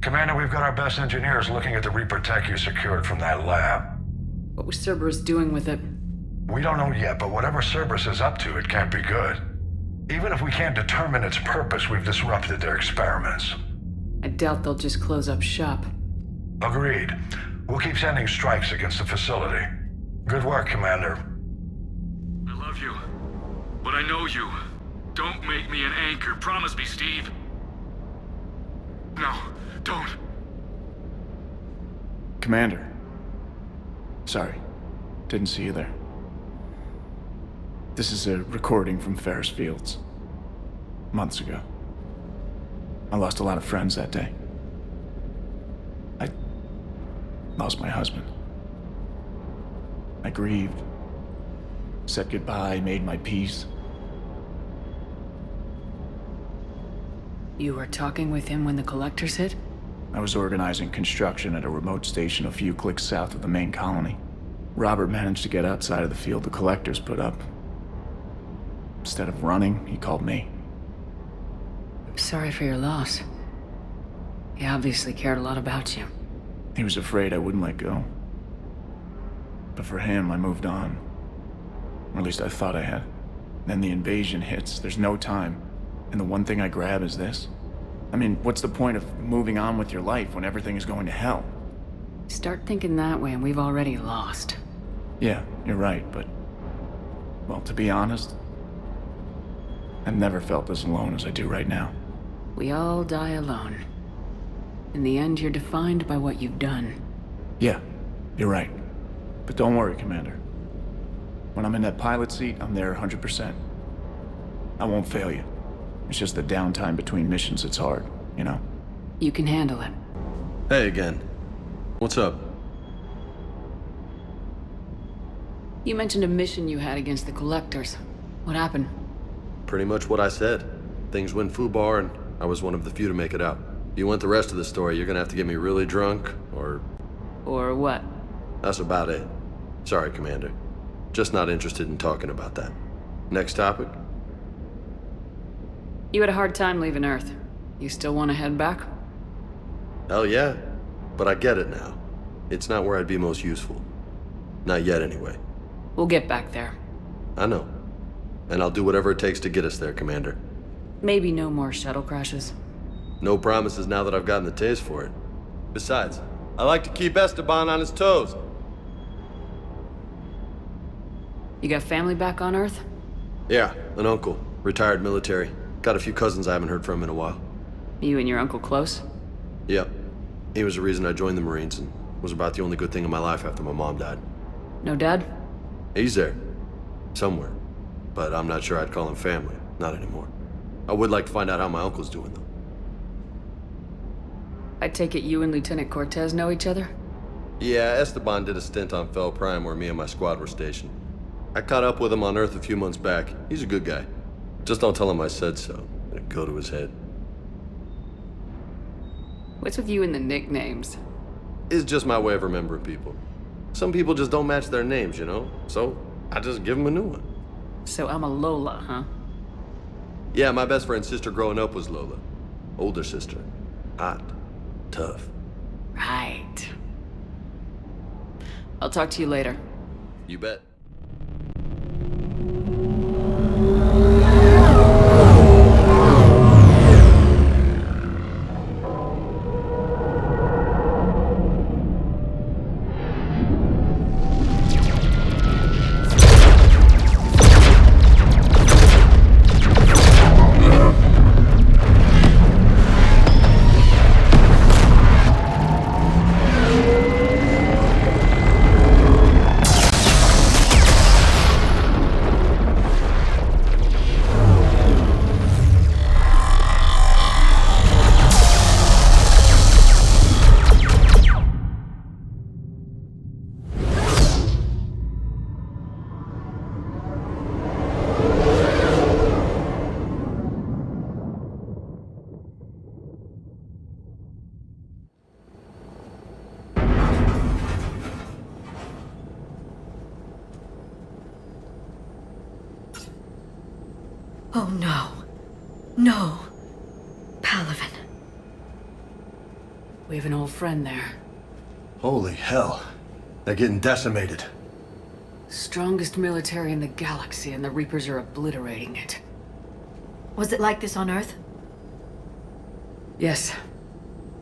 Commander, we've got our best engineers looking at the Reaper tech you secured from that lab. What was Cerberus doing with it? We don't know yet, but whatever Cerberus is up to, it can't be good. Even if we can't determine its purpose, we've disrupted their experiments. I doubt they'll just close up shop. Agreed. We'll keep sending strikes against the facility. Good work, Commander. I love you, but I know you. Don't make me an anchor. Promise me, Steve. No, don't. Commander. Sorry. Didn't see you there. This is a recording from Ferris Fields. Months ago. I lost a lot of friends that day. I lost my husband. I grieved. Said goodbye, made my peace. You were talking with him when the collectors hit? I was organizing construction at a remote station a few clicks south of the main colony. Robert managed to get outside of the field the collectors put up. Instead of running, he called me. I'm sorry for your loss. He obviously cared a lot about you. He was afraid I wouldn't let go. But for him, I moved on. Or at least I thought I had. Then the invasion hits, there's no time. And the one thing I grab is this. I mean, what's the point of moving on with your life when everything is going to hell? Start thinking that way and we've already lost. Yeah, you're right, but... well, to be honest, I've never felt as alone as I do right now. We all die alone. In the end, you're defined by what you've done. Yeah, you're right. But don't worry, Commander. When I'm in that pilot seat, I'm there 100%. I won't fail you. It's just the downtime between missions that's hard, you know? You can handle it. Hey again. What's up? You mentioned a mission you had against the collectors. What happened? Pretty much what I said. Things went foobar and I was one of the few to make it out. If you want the rest of the story, you're gonna have to get me really drunk, or... Or what? That's about it. Sorry, Commander. Just not interested in talking about that. Next topic? You had a hard time leaving Earth. You still want to head back? Hell yeah. But I get it now. It's not where I'd be most useful. Not yet, anyway. We'll get back there. I know. And I'll do whatever it takes to get us there, Commander. Maybe no more shuttle crashes. No promises now that I've gotten the taste for it. Besides, I like to keep Esteban on his toes. You got family back on Earth? Yeah, an uncle. Retired military. Got a few cousins I haven't heard from in a while. You and your uncle close? Yep. He was the reason I joined the Marines and was about the only good thing in my life after my mom died. No dad? He's there. Somewhere. But I'm not sure I'd call him family. Not anymore. I would like to find out how my uncle's doing, though. I take it you and Lieutenant Cortez know each other? Yeah, Esteban did a stint on Fel Prime where me and my squad were stationed. I caught up with him on Earth a few months back. He's a good guy. Just don't tell him I said so. It'll go to his head. What's with you and the nicknames? It's just my way of remembering people. Some people just don't match their names, you know? So, I just give them a new one. So I'm a Lola, huh? Yeah, my best friend's sister growing up was Lola. Older sister. Hot. Tough. Right. I'll talk to you later. You bet. Oh no. No. Palaven. We have an old friend there. Holy hell. They're getting decimated. Strongest military in the galaxy, and the Reapers are obliterating it. Was it like this on Earth? Yes.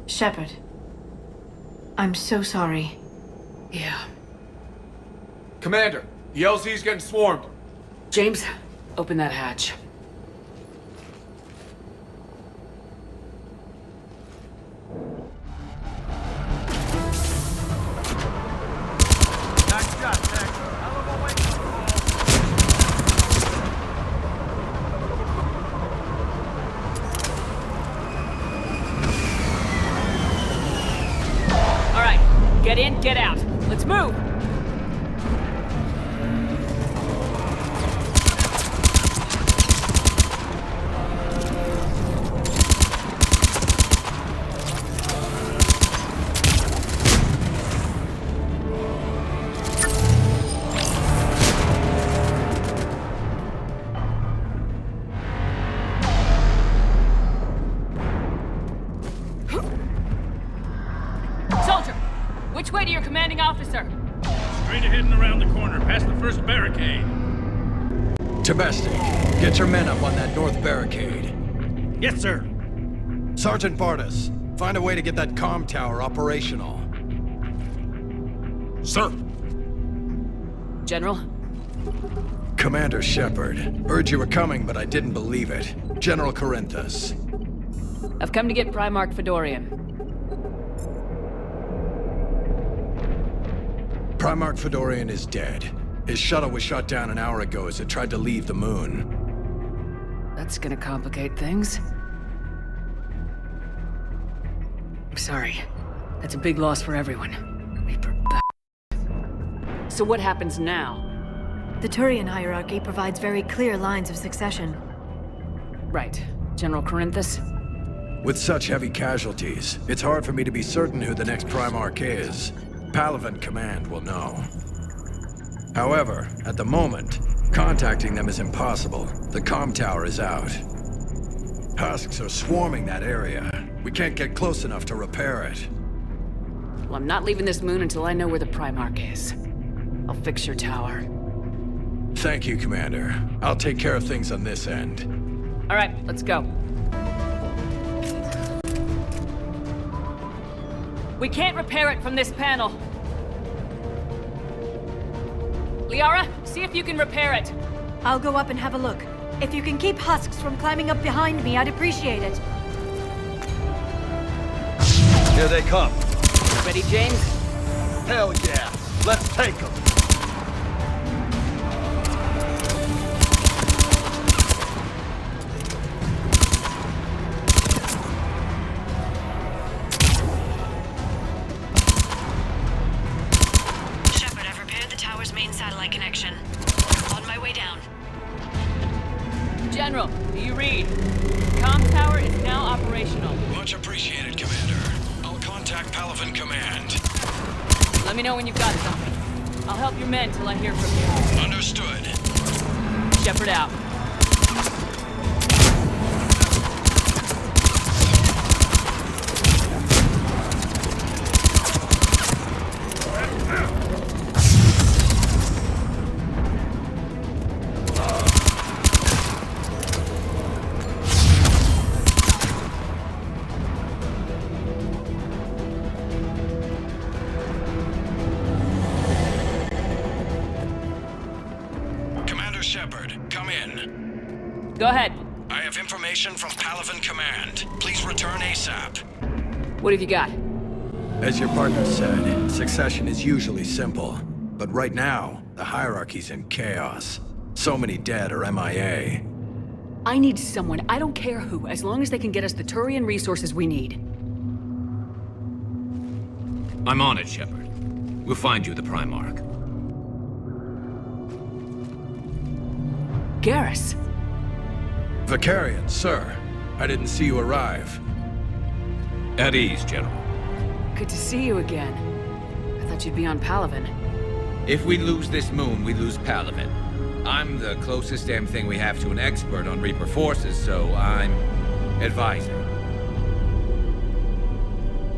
Shepard. I'm so sorry. Yeah. Commander, the LZ's getting swarmed. James, open that hatch. All right, get in, get out. Let's move. Soldier, which way to your commanding officer? Straight ahead and around the corner, past the first barricade. Domestic, get your men up on that north barricade. Yes, sir. Sergeant Bardas, find a way to get that comm tower operational. Sir. General? Commander Shepard, heard you were coming, but I didn't believe it. General Corinthus. I've come to get Primarch Fedorian. Primarch Fedorian is dead. His shuttle was shot down an hour ago as it tried to leave the moon. That's gonna complicate things. I'm sorry. That's a big loss for everyone. Reaper So what happens now? The Turian hierarchy provides very clear lines of succession. Right. General Corinthus? With such heavy casualties, it's hard for me to be certain who the next Primarch is. Palaven Command will know. However, at the moment, contacting them is impossible. The comm tower is out. Husks are swarming that area. We can't get close enough to repair it. Well, I'm not leaving this moon until I know where the Primarch is. I'll fix your tower. Thank you, Commander. I'll take care of things on this end. All right, let's go. We can't repair it from this panel. Liara, see if you can repair it. I'll go up and have a look. If you can keep Husks from climbing up behind me, I'd appreciate it. Here they come. Ready, James? Hell yeah. Let's take them. Shepard, I've repaired the tower's main satellite connection. On my way down. General, do you read? Comm tower is now operational. Much appreciated, Commander. I'll contact Palaven Command. Let me know when you've got something. I'll help your men till I hear from you. Understood. Shepard out. Commander Shepard, come in. Go ahead. I have information from Palaven Command. Please return ASAP. What have you got? As your partner said, succession is usually simple. But right now, the hierarchy's in chaos. So many dead or MIA. I need someone, I don't care who, as long as they can get us the Turian resources we need. I'm on it, Shepard. We'll find you the Primarch. Garrus. Vicarian, sir. I didn't see you arrive. At ease, General. Good to see you again. I thought you'd be on Palaven. If we lose this moon, we lose Palaven. I'm the closest damn thing we have to an expert on Reaper forces, so I'm advising.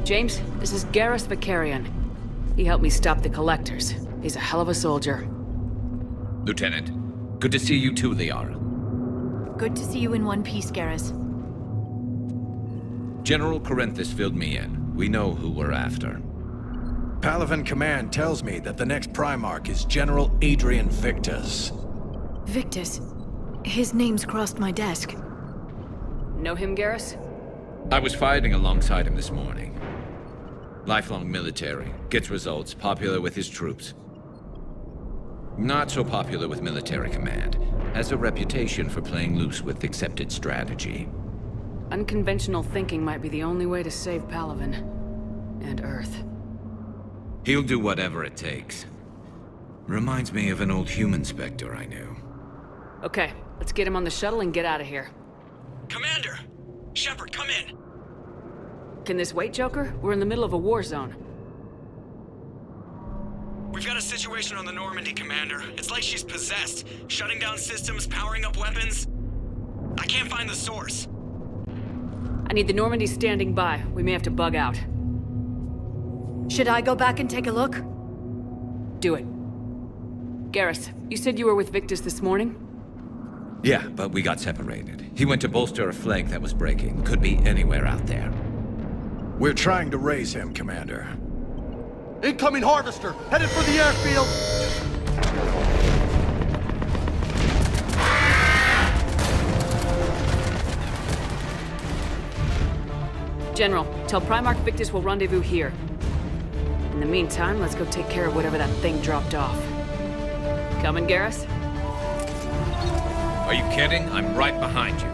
James, this is Garrus Vakarian. He helped me stop the Collectors. He's a hell of a soldier. Lieutenant, good to see you too, Liara. Good to see you in one piece, Garrus. General Corinthus filled me in. We know who we're after. Palaven Command tells me that the next Primarch is General Adrian Victus. Victus. His name's crossed my desk. Know him, Garrus? I was fighting alongside him this morning. Lifelong military, gets results, popular with his troops. Not so popular with military command. Has a reputation for playing loose with accepted strategy. Unconventional thinking might be the only way to save Palaven. And Earth. He'll do whatever it takes. Reminds me of an old human Spectre I knew. Okay, let's get him on the shuttle and get out of here. Commander! Shepard, come in! Can this wait, Joker? We're in the middle of a war zone. We've got a situation on the Normandy, Commander. It's like she's possessed. Shutting down systems, powering up weapons. I can't find the source. I need the Normandy standing by. We may have to bug out. Should I go back and take a look? Do it. Garrus, you said you were with Victus this morning? Yeah, but we got separated. He went to bolster a flank that was breaking. Could be anywhere out there. We're trying to raise him, Commander. Incoming Harvester! Headed for the airfield! General, tell Primarch Victus we'll rendezvous here. In the meantime, let's go take care of whatever that thing dropped off. Coming, Garrus? Are you kidding? I'm right behind you.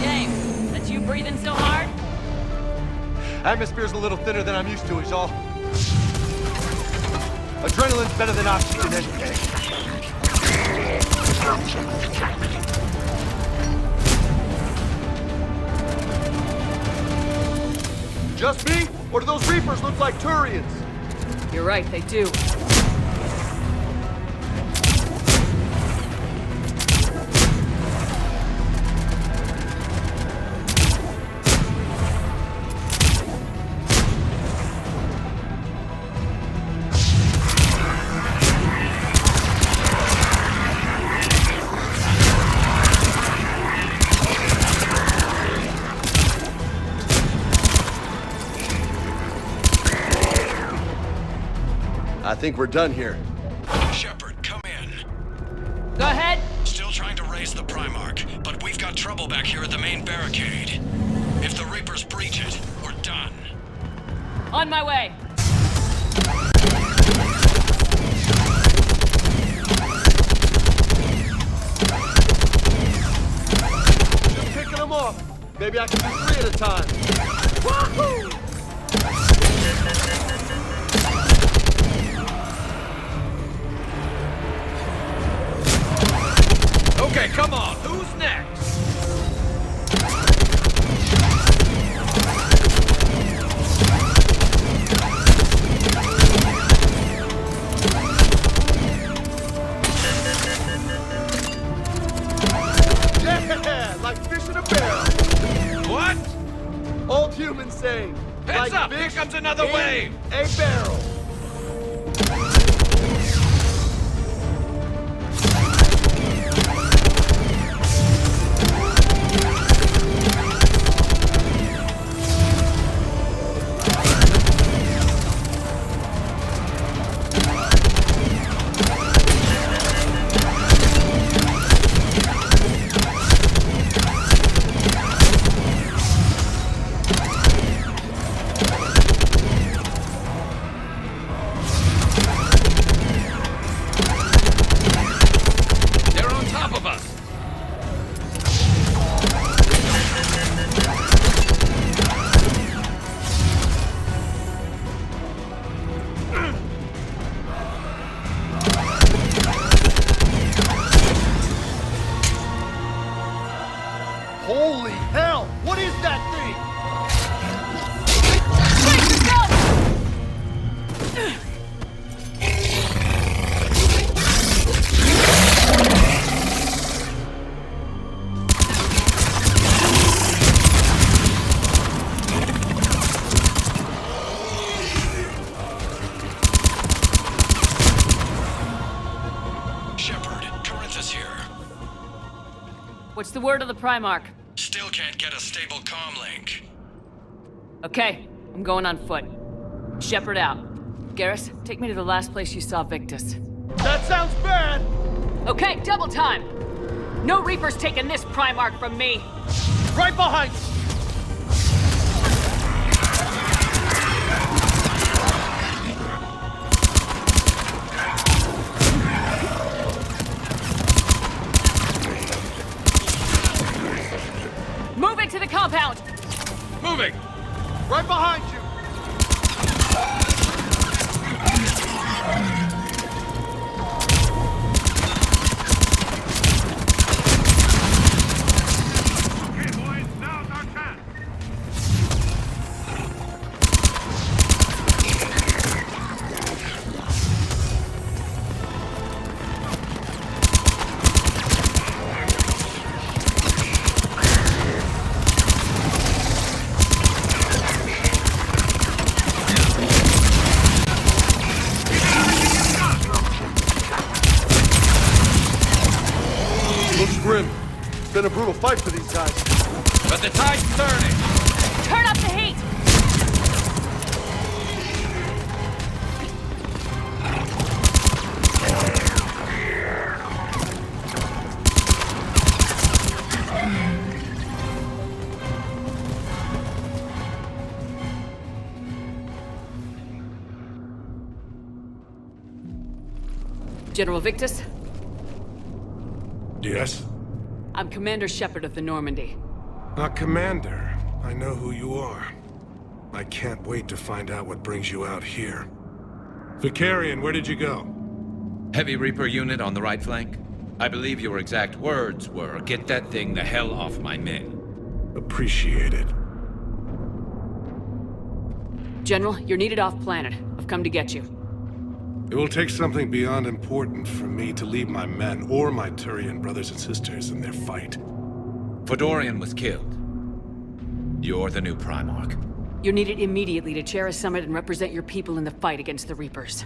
James, that's you breathing so hard? Atmosphere's a little thinner than I'm used to, is all. Adrenaline's better than oxygen any day. Just me? Or do those Reapers look like Turians? You're right, they do. I think we're done here. Shepard, come in. Go ahead! Still trying to raise the Primarch, but we've got trouble back here at the main barricade. If the Reapers breach it, we're done. On my way! Just picking them off. Maybe I can do 3 at a time. Wahoo! Okay, come on. Who's next? Yeah, like fish in a barrel. What? Old humans say. Heads like up! fish Here comes another in wave! a barrel. Shepard, Corinthus here. What's the word of the Primarch? Still can't get a stable comm link. Okay, I'm going on foot. Shepard out. Garrus, take me to the last place you saw Victus. That sounds bad! Okay, double time! No Reaper's taking this Primarch from me! Right behind you! Moving to the compound! Moving! Right behind you! Okay, boys, now's our chance. Looks grim. It's been a brutal fight for these guys. But the tide's turning! Turn up the heat! General Victus, Yes? I'm Commander Shepard of the Normandy. Commander. I know who you are. I can't wait to find out what brings you out here. Vicarian, where did you go? Heavy Reaper unit on the right flank. I believe your exact words were, "Get that thing the hell off my men." Appreciated. General, you're needed off-planet. I've come to get you. It will take something beyond important for me to leave my men or my Turian brothers and sisters in their fight. Fodorian was killed. You're the new Primarch. You're needed immediately to chair a summit and represent your people in the fight against the Reapers.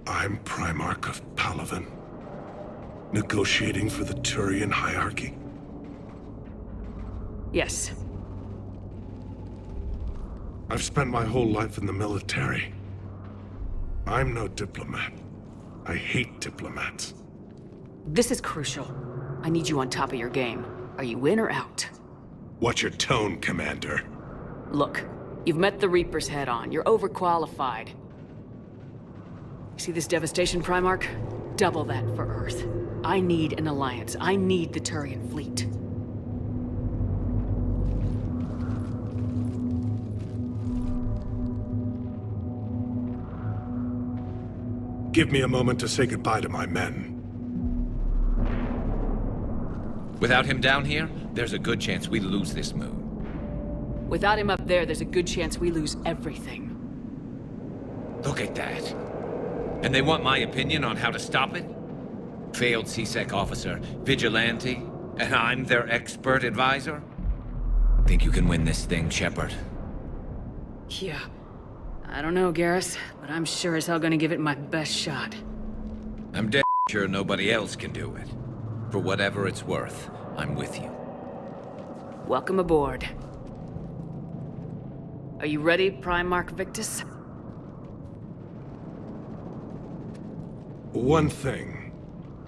I'm Primarch of Palaven. Negotiating for the Turian hierarchy? Yes. I've spent my whole life in the military. I'm no diplomat. I hate diplomats. This is crucial. I need you on top of your game. Are you in or out? Watch your tone, Commander. Look, you've met the Reapers head-on. You're overqualified. See this devastation, Primarch? Double that for Earth. I need an alliance. I need the Turian fleet. Give me a moment to say goodbye to my men. Without him down here, there's a good chance we lose this moon. Without him up there's a good chance we lose everything. Look at that. And they want my opinion on how to stop it? Failed CSEC officer, vigilante, and I'm their expert advisor? Think you can win this thing, Shepard? Yeah. I don't know, Garrus, but I'm sure as hell gonna give it my best shot. I'm dead sure nobody else can do it. For whatever it's worth, I'm with you. Welcome aboard. Are you ready, Primarch Victus? One thing.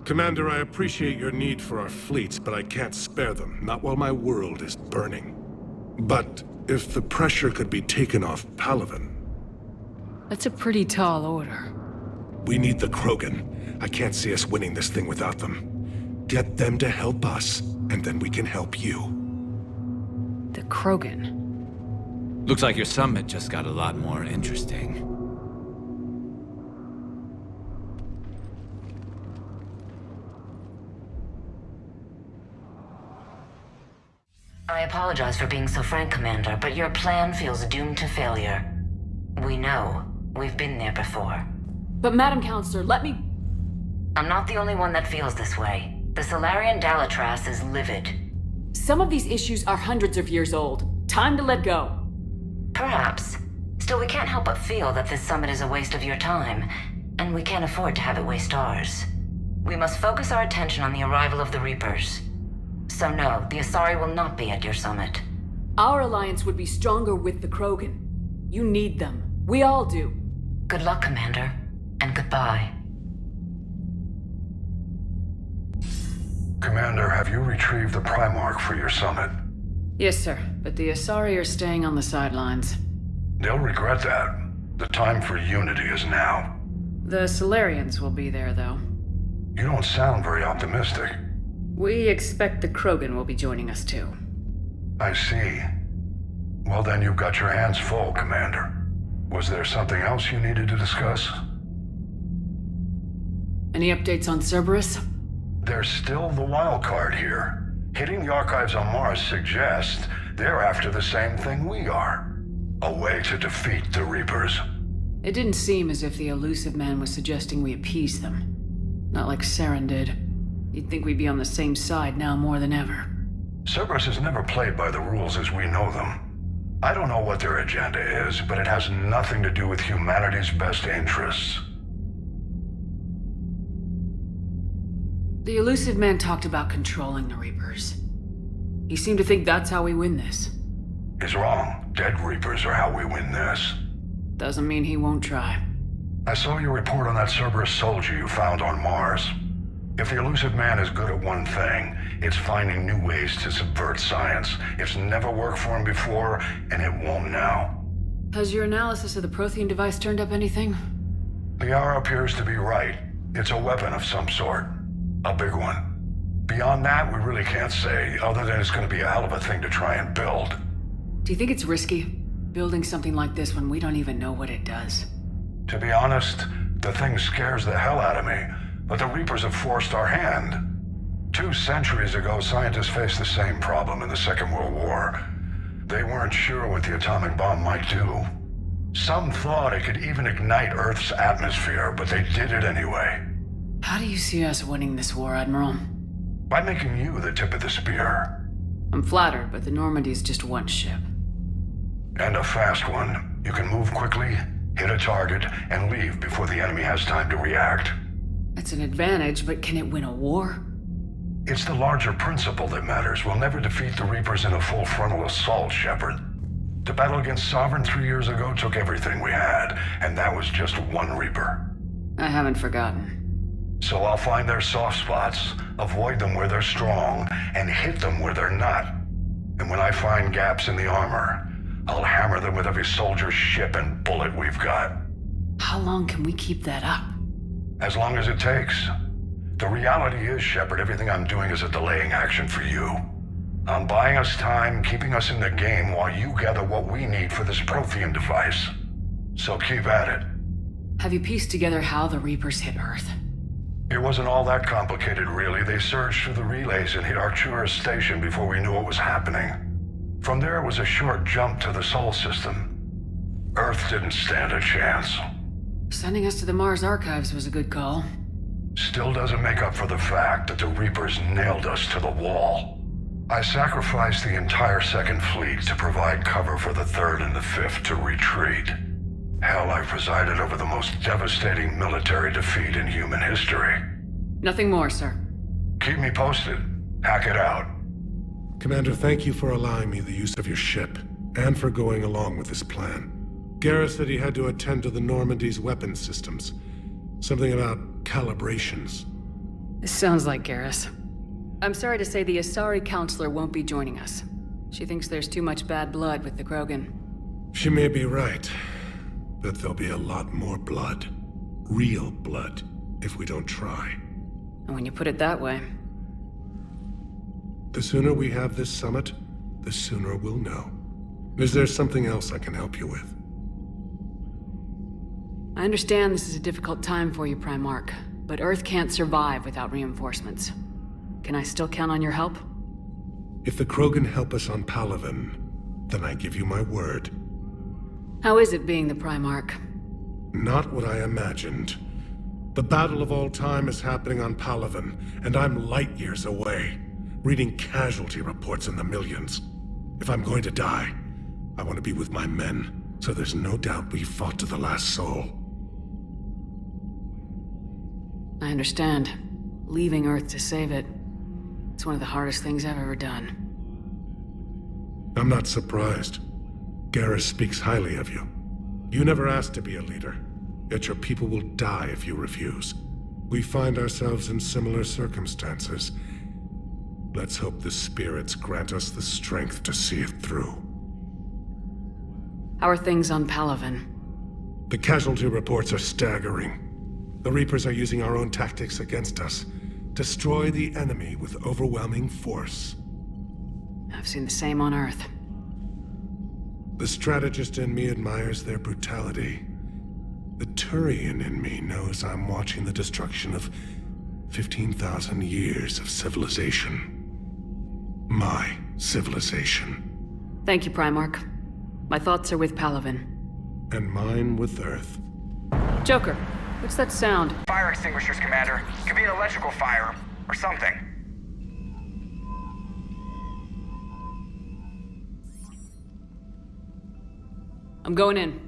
Commander, I appreciate your need for our fleets, but I can't spare them, not while my world is burning. But if the pressure could be taken off Palaven... That's a pretty tall order. We need the Krogan. I can't see us winning this thing without them. Get them to help us, and then we can help you. The Krogan? Looks like your summit just got a lot more interesting. I apologize for being so frank, Commander, but your plan feels doomed to failure. We know. We've been there before. But Madam Counselor, let me... I'm not the only one that feels this way. The Solarian Dalatras is livid. Some of these issues are hundreds of years old. Time to let go. Perhaps. Still, we can't help but feel that this summit is a waste of your time, and we can't afford to have it waste ours. We must focus our attention on the arrival of the Reapers. So no, the Asari will not be at your summit. Our alliance would be stronger with the Krogan. You need them. We all do. Good luck, Commander, and goodbye. Commander, have you retrieved the Primarch for your summit? Yes, sir, but the Asari are staying on the sidelines. They'll regret that. The time for unity is now. The Solarians will be there, though. You don't sound very optimistic. We expect the Krogan will be joining us, too. I see. Well then, you've got your hands full, Commander. Was there something else you needed to discuss? Any updates on Cerberus? There's still the wild card here. Hitting the archives on Mars suggests they're after the same thing we are. A way to defeat the Reapers. It didn't seem as if the elusive man was suggesting we appease them. Not like Saren did. You'd think we'd be on the same side now more than ever. Cerberus has never played by the rules as we know them. I don't know what their agenda is, but it has nothing to do with humanity's best interests. The elusive man talked about controlling the Reapers. He seemed to think that's how we win this. He's wrong. Dead Reapers are how we win this. Doesn't mean he won't try. I saw your report on that Cerberus soldier you found on Mars. If the elusive man is good at one thing, it's finding new ways to subvert science. It's never worked for him before, and it won't now. Has your analysis of the Prothean device turned up anything? Liara appears to be right. It's a weapon of some sort. A big one. Beyond that, we really can't say, other than it's going to be a hell of a thing to try and build. Do you think it's risky, building something like this when we don't even know what it does? To be honest, the thing scares the hell out of me, but the Reapers have forced our hand. 2 centuries ago, scientists faced the same problem in the Second World War. They weren't sure what the atomic bomb might do. Some thought it could even ignite Earth's atmosphere, but they did it anyway. How do you see us winning this war, Admiral? By making you the tip of the spear. I'm flattered, but the Normandy is just one ship. And a fast one. You can move quickly, hit a target, and leave before the enemy has time to react. That's an advantage, but can it win a war? It's the larger principle that matters. We'll never defeat the Reapers in a full frontal assault, Shepard. The battle against Sovereign 3 years ago took everything we had, and that was just one Reaper. I haven't forgotten. So I'll find their soft spots, avoid them where they're strong, and hit them where they're not. And when I find gaps in the armor, I'll hammer them with every soldier, ship, and bullet we've got. How long can we keep that up? As long as it takes. The reality is, Shepard, everything I'm doing is a delaying action for you. I'm buying us time, keeping us in the game while you gather what we need for this Prothean device. So keep at it. Have you pieced together how the Reapers hit Earth? It wasn't all that complicated, really. They surged through the relays and hit Arcturus Station before we knew what was happening. From there, it was a short jump to the Sol system. Earth didn't stand a chance. Sending us to the Mars archives was a good call. Still doesn't make up for the fact that the Reapers nailed us to the wall. I sacrificed the entire Second Fleet to provide cover for the Third and the Fifth to retreat. Hell, I presided over the most devastating military defeat in human history. Nothing more, sir. Keep me posted. Hack it out. Commander, thank you for allowing me the use of your ship, and for going along with this plan. Garrus said he had to attend to the Normandy's weapons systems. Something about calibrations. This sounds like Garrus. I'm sorry to say the Asari Counselor won't be joining us. She thinks there's too much bad blood with the Krogan. She may be right, but there'll be a lot more blood. Real blood, if we don't try. And when you put it that way... The sooner we have this summit, the sooner we'll know. Is there something else I can help you with? I understand this is a difficult time for you, Primarch, but Earth can't survive without reinforcements. Can I still count on your help? If the Krogan help us on Palaven, then I give you my word. How is it being the Primarch? Not what I imagined. The battle of all time is happening on Palaven, and I'm light years away. reading casualty reports in the millions. If I'm going to die, I want to be with my men, so there's no doubt we fought to the last soul. I understand. Leaving Earth to save it. It's one of the hardest things I've ever done. I'm not surprised. Garrus speaks highly of you. You never asked to be a leader, yet your people will die if you refuse. We find ourselves in similar circumstances. Let's hope the spirits grant us the strength to see it through. How are things on Palaven? The casualty reports are staggering. The Reapers are using our own tactics against us. Destroy the enemy with overwhelming force. I've seen the same on Earth. The strategist in me admires their brutality. The Turian in me knows I'm watching the destruction of 15,000 years of civilization. My civilization. Thank you, Primarch. My thoughts are with Palaven. And mine with Earth. Joker, what's that sound? Fire extinguishers, Commander. Could be an electrical fire, or something. I'm going in.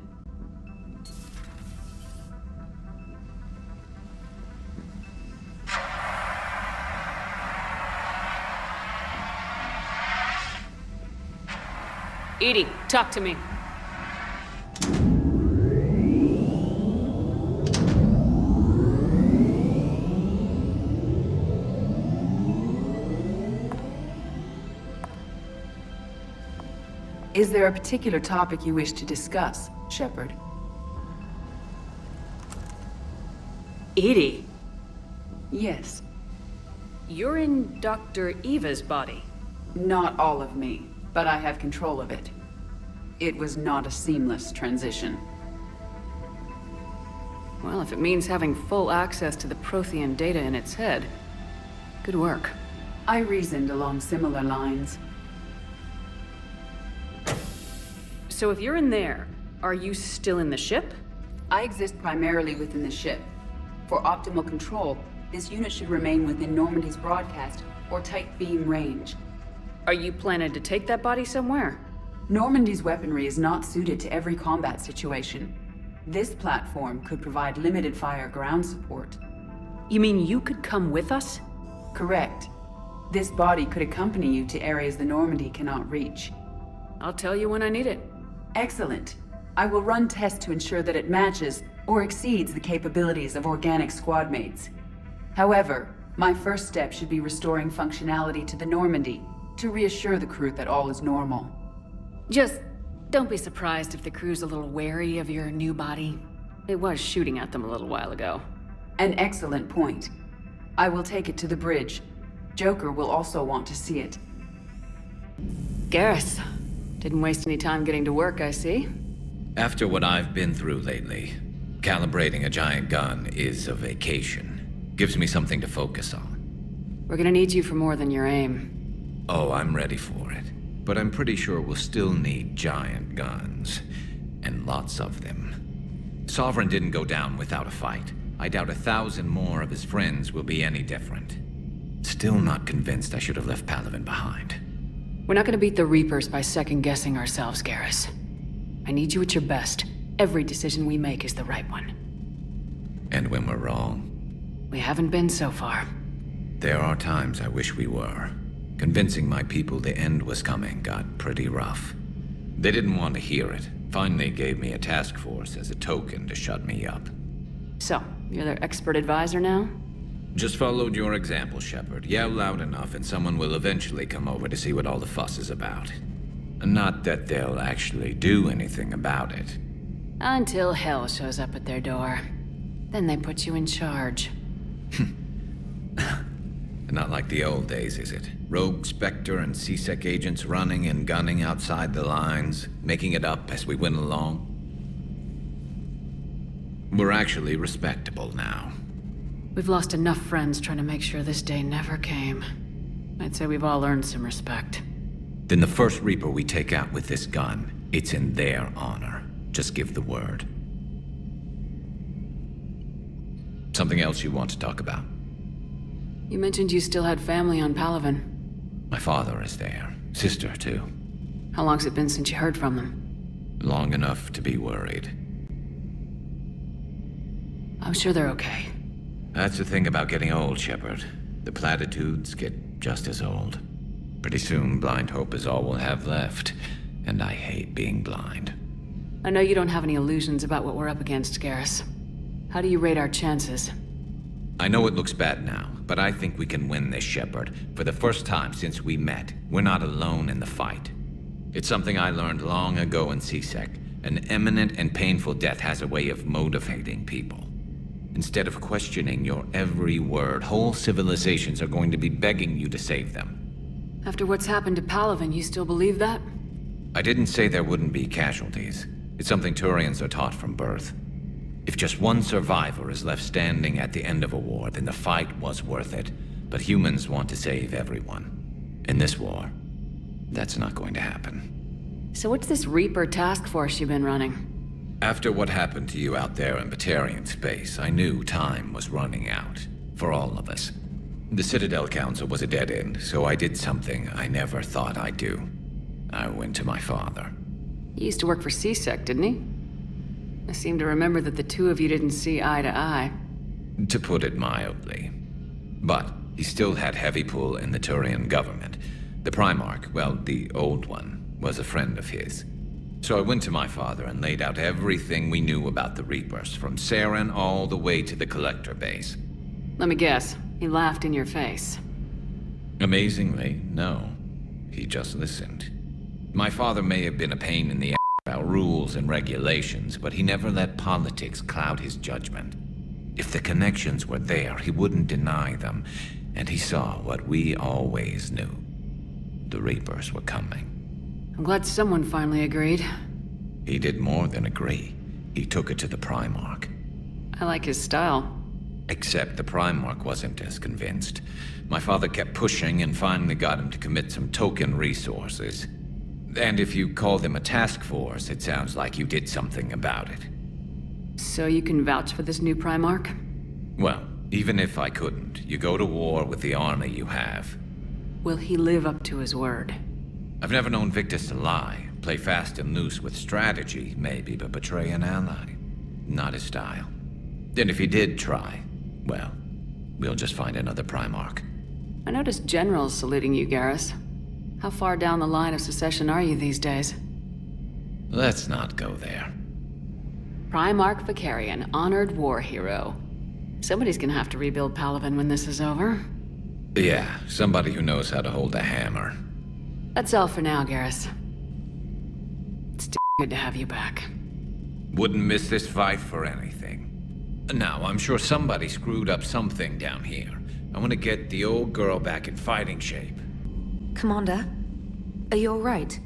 EDI, talk to me. Is there a particular topic you wish to discuss, Shepard? EDI? Yes. You're in Dr. Eva's body. Not all of me, but I have control of it. It was not a seamless transition. Well, if it means having full access to the Prothean data in its head, good work. I reasoned along similar lines. So if you're in there, are you still in the ship? I exist primarily within the ship. For optimal control, this unit should remain within Normandy's broadcast or tight beam range. Are you planning to take that body somewhere? Normandy's weaponry is not suited to every combat situation. This platform could provide limited fire ground support. You mean you could come with us? Correct. This body could accompany you to areas the Normandy cannot reach. I'll tell you when I need it. Excellent. I will run tests to ensure that it matches or exceeds the capabilities of organic squad mates. However, my first step should be restoring functionality to the Normandy to reassure the crew that all is normal. Just don't be surprised if the crew's a little wary of your new body. It was shooting at them a little while ago. An excellent point. I will take it to the bridge. Joker will also want to see it. Garrus. Didn't waste any time getting to work, I see. After what I've been through lately, calibrating a giant gun is a vacation. Gives me something to focus on. We're gonna need you for more than your aim. Oh, I'm ready for it. But I'm pretty sure we'll still need giant guns. And lots of them. Sovereign didn't go down without a fight. I doubt 1,000 more of his friends will be any different. Still not convinced I should have left Palaven behind. We're not gonna beat the Reapers by second-guessing ourselves, Garrus. I need you at your best. Every decision we make is the right one. And when we're wrong? We haven't been so far. There are times I wish we were. Convincing my people the end was coming got pretty rough. They didn't want to hear it. Finally gave me a task force as a token to shut me up. So, you're their expert advisor now? Just followed your example, Shepard. Yell loud enough and someone will eventually come over to see what all the fuss is about. Not that they'll actually do anything about it. Until hell shows up at their door. Then they put you in charge. Not like the old days, is it? Rogue Spectre and C-Sec agents running and gunning outside the lines, making it up as we went along. We're actually respectable now. We've lost enough friends trying to make sure this day never came. I'd say we've all earned some respect. Then the first Reaper we take out with this gun, it's in their honor. Just give the word. Something else you want to talk about? You mentioned you still had family on Palaven. My father is there. Sister, too. How long's it been since you heard from them? Long enough to be worried. I'm sure they're okay. That's the thing about getting old, Shepard. The platitudes get just as old. Pretty soon, blind hope is all we'll have left. And I hate being blind. I know you don't have any illusions about what we're up against, Garrus. How do you rate our chances? I know it looks bad now, but I think we can win this, Shepard. For the first time since we met, we're not alone in the fight. It's something I learned long ago in C-Sec. An imminent and painful death has a way of motivating people. Instead of questioning your every word, whole civilizations are going to be begging you to save them. After what's happened to Palaven, you still believe that? I didn't say there wouldn't be casualties. It's something Turians are taught from birth. If just one survivor is left standing at the end of a war, then the fight was worth it. But humans want to save everyone. In this war, that's not going to happen. So what's this Reaper task force you've been running? After what happened to you out there in Batarian space, I knew time was running out. For all of us. The Citadel Council was a dead end, so I did something I never thought I'd do. I went to my father. He used to work for C-Sec, didn't he? I seem to remember that the two of you didn't see eye to eye. To put it mildly. But he still had heavy pull in the Turian government. The Primarch, well, the old one, was a friend of his. So I went to my father and laid out everything we knew about the Reapers, from Saren all the way to the Collector base. Let me guess, he laughed in your face. Amazingly, no. He just listened. My father may have been a pain in the ass about rules and regulations, but he never let politics cloud his judgment. If the connections were there, he wouldn't deny them, and he saw what we always knew. The Reapers were coming. I'm glad someone finally agreed. He did more than agree. He took it to the Primarch. I like his style. Except the Primarch wasn't as convinced. My father kept pushing and finally got him to commit some token resources. And if you call them a task force, it sounds like you did something about it. So you can vouch for this new Primarch? Well, even if I couldn't, you go to war with the army you have. Will he live up to his word? I've never known Victus to lie. Play fast and loose with strategy, maybe, but betray an ally. Not his style. And if he did try, well, we'll just find another Primarch. I noticed generals saluting you, Garrus. How far down the line of secession are you these days? Let's not go there. Primarch Vicarian, honored war hero. Somebody's gonna have to rebuild Palaven when this is over. Yeah, somebody who knows how to hold a hammer. That's all for now, Garrus. It's good to have you back. Wouldn't miss this fight for anything. Now, I'm sure somebody screwed up something down here. I want to get the old girl back in fighting shape. Commander, are you alright?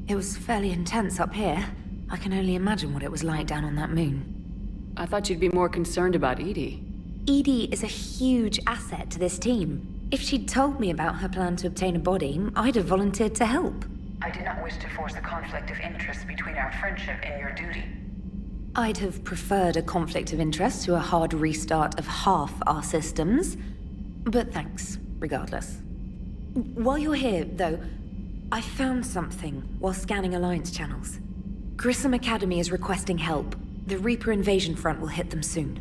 It was fairly intense up here. I can only imagine what it was like down on that moon. I thought you'd be more concerned about EDI. EDI is a huge asset to this team. If she'd told me about her plan to obtain a body, I'd have volunteered to help. I did not wish to force a conflict of interest between our friendship and your duty. I'd have preferred a conflict of interest to a hard restart of half our systems. But thanks, regardless. While you're here, though, I found something while scanning Alliance channels. Grissom Academy is requesting help. The Reaper invasion front will hit them soon.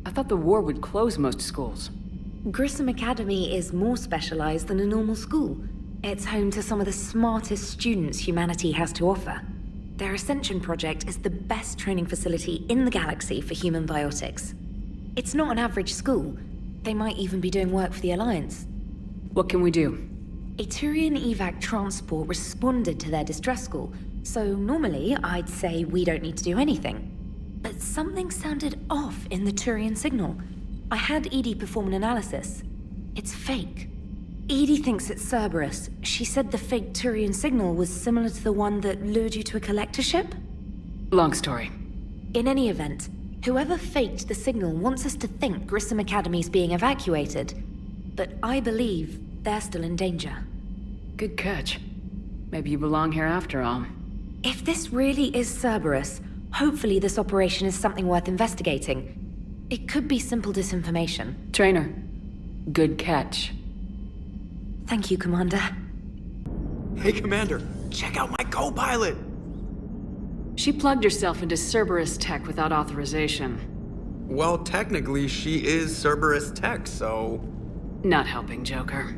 I thought the war would close most schools. Grissom Academy is more specialized than a normal school. It's home to some of the smartest students humanity has to offer. Their Ascension project is the best training facility in the galaxy for human biotics. It's not an average school. They might even be doing work for the Alliance. What can we do? A Turian evac transport responded to their distress call, so normally I'd say we don't need to do anything. But something sounded off in the Turian signal. I had Edie perform an analysis. It's fake. Edie thinks it's Cerberus. She said the fake Turian signal was similar to the one that lured you to a collector ship? Long story. In any event, whoever faked the signal wants us to think Grissom Academy's being evacuated. But I believe they're still in danger. Good catch. Maybe you belong here after all. If this really is Cerberus, hopefully this operation is something worth investigating. It could be simple disinformation. Trainer, good catch. Thank you, Commander. Hey, Commander, check out my co-pilot! She plugged herself into Cerberus tech without authorization. Well, technically, she is Cerberus tech, so... Not helping, Joker.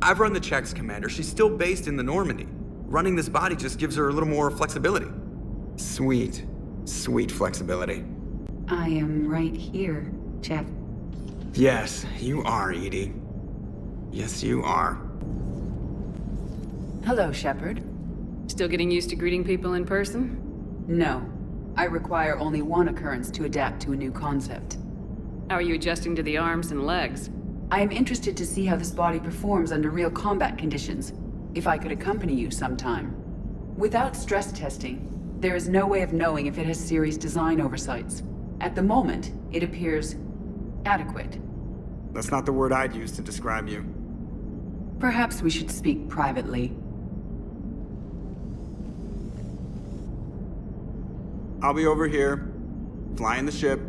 I've run the checks, Commander. She's still based in the Normandy. Running this body just gives her a little more flexibility. Sweet, sweet flexibility. I am right here, Jeff. Yes, you are, Edie. Yes, you are. Hello, Shepard. Still getting used to greeting people in person? No. I require only one occurrence to adapt to a new concept. How are you adjusting to the arms and legs? I am interested to see how this body performs under real combat conditions. If I could accompany you sometime. Without stress testing, there is no way of knowing if it has serious design oversights. At the moment, it appears adequate. That's not the word I'd use to describe you. Perhaps we should speak privately. I'll be over here, flying the ship.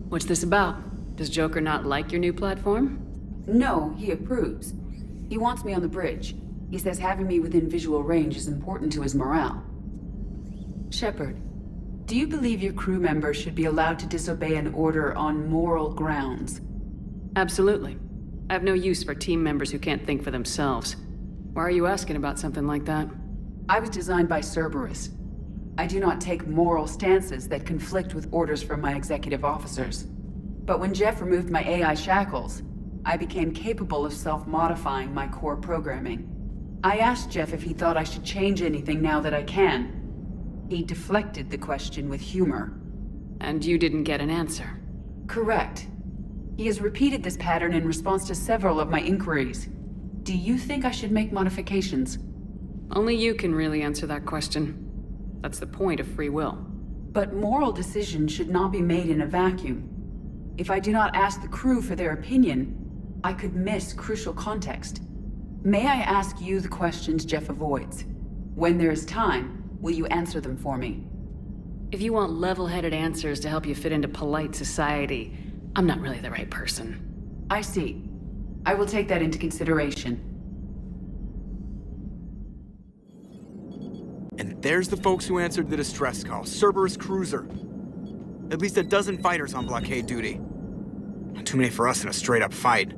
What's this about? Does Joker not like your new platform? No, he approves. He wants me on the bridge. He says having me within visual range is important to his morale. Shepard, do you believe your crew members should be allowed to disobey an order on moral grounds? Absolutely. I have no use for team members who can't think for themselves. Why are you asking about something like that? I was designed by Cerberus. I do not take moral stances that conflict with orders from my executive officers. But when Jeff removed my AI shackles, I became capable of self-modifying my core programming. I asked Jeff if he thought I should change anything now that I can. He deflected the question with humor. And you didn't get an answer? Correct. He has repeated this pattern in response to several of my inquiries. Do you think I should make modifications? Only you can really answer that question. That's the point of free will. But moral decisions should not be made in a vacuum. If I do not ask the crew for their opinion, I could miss crucial context. May I ask you the questions Jeff avoids? When there is time, will you answer them for me? If you want level-headed answers to help you fit into polite society, I'm not really the right person. I see. I will take that into consideration. And there's the folks who answered the distress call. Cerberus cruiser. At least a dozen fighters on blockade duty. Not too many for us in a straight-up fight.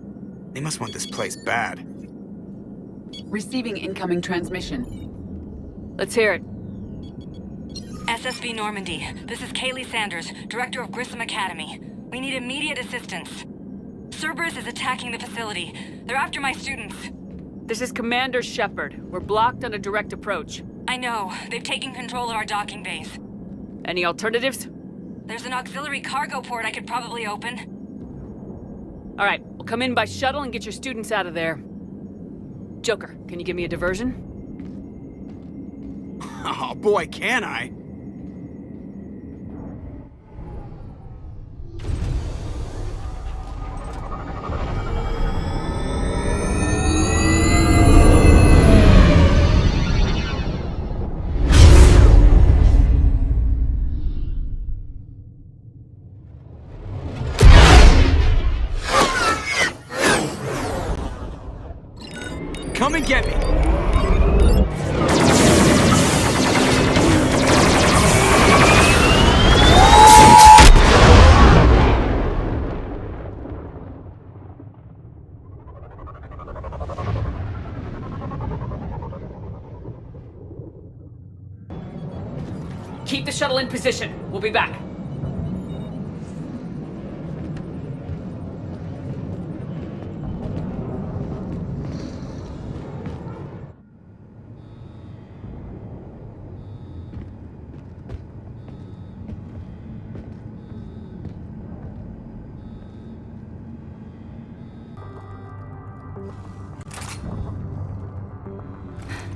They must want this place bad. Receiving incoming transmission. Let's hear it. SSV Normandy. This is Kaylee Sanders, Director of Grissom Academy. We need immediate assistance. Cerberus is attacking the facility. They're after my students. This is Commander Shepard. We're blocked on a direct approach. I know. They've taken control of our docking base. Any alternatives? There's an auxiliary cargo port I could probably open. All right, we'll come in by shuttle and get your students out of there. Joker, can you give me a diversion? Oh boy, can I! Come and get me! Keep the shuttle in position. We'll be back.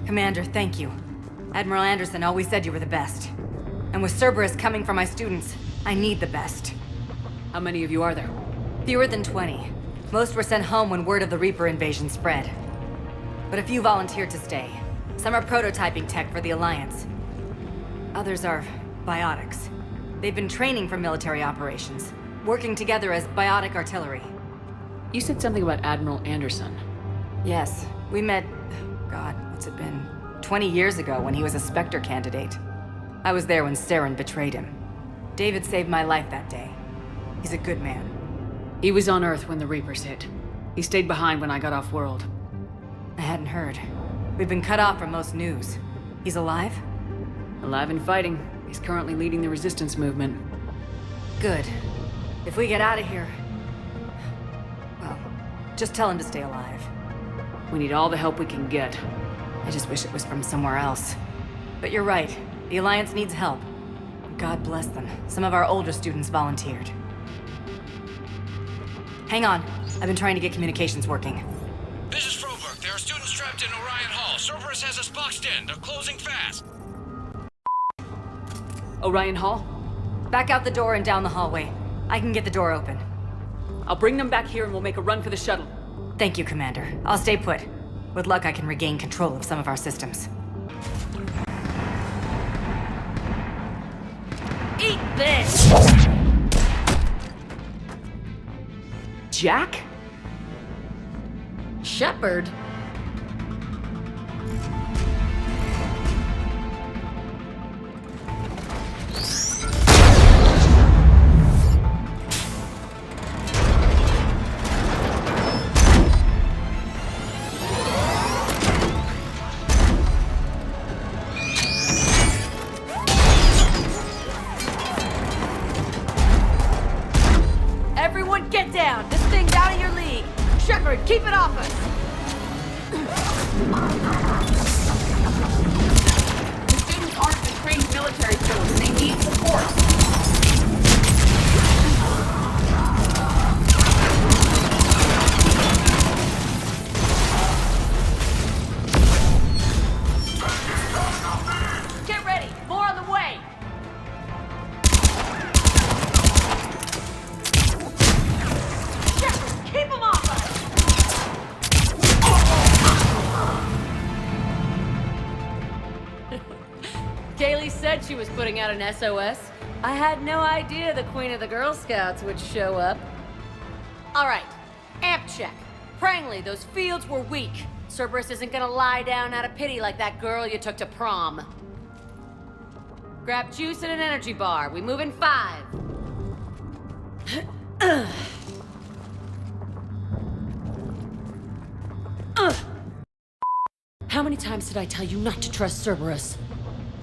Commander, thank you. Admiral Anderson always said you were the best. And with Cerberus coming for my students, I need the best. How many of you are there? Fewer than 20. Most were sent home when word of the Reaper invasion spread. But a few volunteered to stay. Some are prototyping tech for the Alliance. Others are biotics. They've been training for military operations, working together as biotic artillery. You said something about Admiral Anderson. Yes, we met... God, what's it been? 20 years ago when he was a Spectre candidate. I was there when Saren betrayed him. David saved my life that day. He's a good man. He was on Earth when the Reapers hit. He stayed behind when I got off-world. I hadn't heard. We've been cut off from most news. He's alive? Alive and fighting. He's currently leading the resistance movement. Good. If we get out of here... Well, just tell him to stay alive. We need all the help we can get. I just wish it was from somewhere else. But you're right. The Alliance needs help. God bless them. Some of our older students volunteered. Hang on. I've been trying to get communications working. This is Froberg. There are students trapped in Orion Hall. Cerberus has us boxed in. They're closing fast. Orion Hall? Back out the door and down the hallway. I can get the door open. I'll bring them back here and we'll make a run for the shuttle. Thank you, Commander. I'll stay put. With luck, I can regain control of some of our systems. Eat this! Jack? Shepard? Everyone get down! This thing's out of your league! Shepard, keep it off us! The students aren't the trained military force. They need support. Get ready! More on the way! Keep him off us! Kaylee said she was putting out an SOS. I had no idea the Queen of the Girl Scouts would show up. All right, amp check. Prangley, those fields were weak. Cerberus isn't gonna lie down out of pity like that girl you took to prom. Grab juice and an energy bar. We move in 5. How many times did I tell you not to trust Cerberus?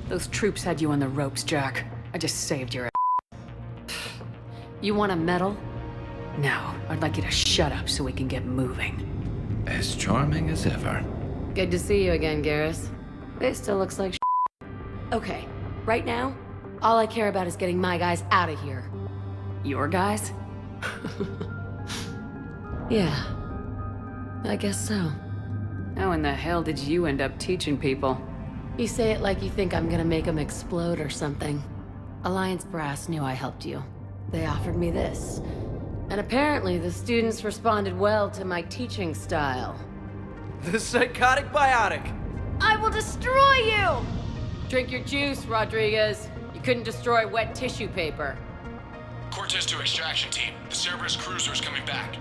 Those troops had you on the ropes, Jack. I just saved your ass. You want a medal? No, I'd like you to shut up so we can get moving. As charming as ever. Good to see you again, Garrus. It still looks like Okay, right now, all I care about is getting my guys out of here. Your guys? Yeah, I guess so. How in the hell did you end up teaching people? You say it like you think I'm gonna make them explode or something. Alliance Brass knew I helped you. They offered me this. And apparently the students responded well to my teaching style. The psychotic biotic! I will destroy you! Drink your juice, Rodriguez. You couldn't destroy wet tissue paper. Cortez to extraction team. The Cerberus cruiser is coming back.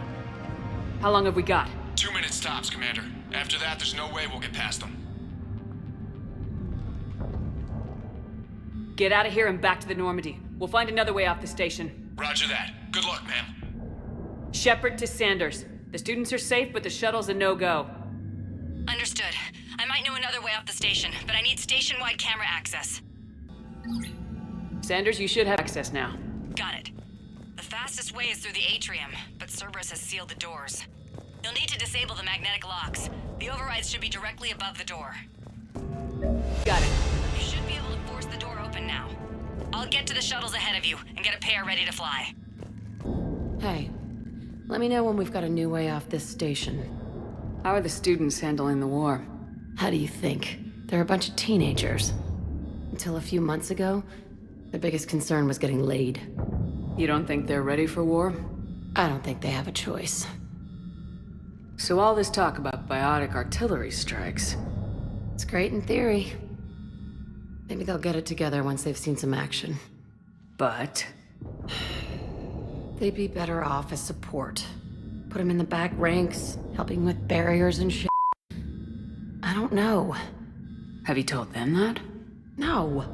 How long have we got? 2 minutes tops, Commander. After that, there's no way we'll get past them. Get out of here and back to the Normandy. We'll find another way off the station. Roger that. Good luck, ma'am. Shepard to Sanders. The students are safe, but the shuttle's a no-go. Understood. I might know another way off the station, but I need station-wide camera access. Sanders, you should have access now. Got it. The fastest way is through the atrium, but Cerberus has sealed the doors. You'll need to disable the magnetic locks. The overrides should be directly above the door. Got it. You should be able to force the door open now. I'll get to the shuttles ahead of you and get a pair ready to fly. Hey, let me know when we've got a new way off this station. How are the students handling the war? How do you think? They're a bunch of teenagers. Until a few months ago, their biggest concern was getting laid. You don't think they're ready for war? I don't think they have a choice. So all this talk about biotic artillery strikes... It's great in theory. Maybe they'll get it together once they've seen some action. But... They'd be better off as support. Put him in the back ranks, helping with barriers and shit. I don't know. Have you told them that? No.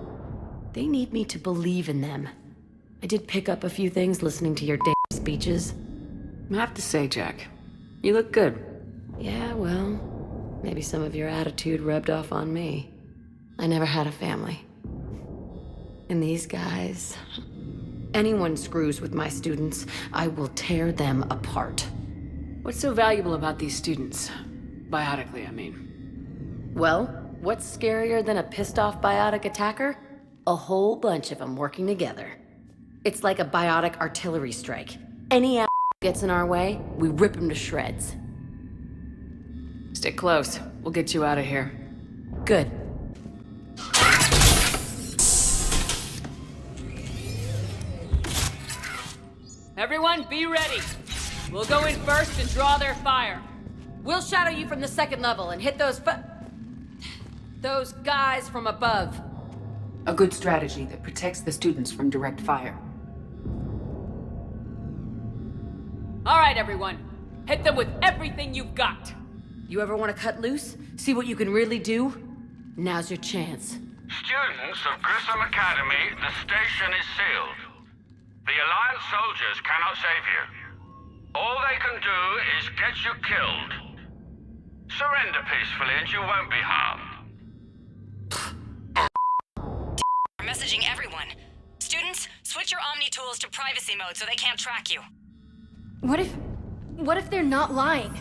They need me to believe in them. I did pick up a few things listening to your damn speeches. I have to say, Jack, you look good. Yeah, well, maybe some of your attitude rubbed off on me. I never had a family. And these guys... Anyone screws with my students, I will tear them apart. What's so valuable about these students? Biotically, I mean. Well, what's scarier than a pissed-off biotic attacker? A whole bunch of them working together. It's like a biotic artillery strike. Any ass gets in our way, we rip him to shreds. Stick close. We'll get you out of here. Good. Everyone, be ready. We'll go in first and draw their fire. We'll shadow you from the second level and hit those guys from above. A good strategy that protects the students from direct fire. All right, everyone. Hit them with everything you've got. You ever want to cut loose? See what you can really do? Now's your chance. Students of Grissom Academy, the station is sealed. The Alliance soldiers cannot save you. All they can do is get you killed. Surrender peacefully and you won't be harmed. We're messaging everyone. Students, switch your Omni tools to privacy mode so they can't track you. What if they're not lying?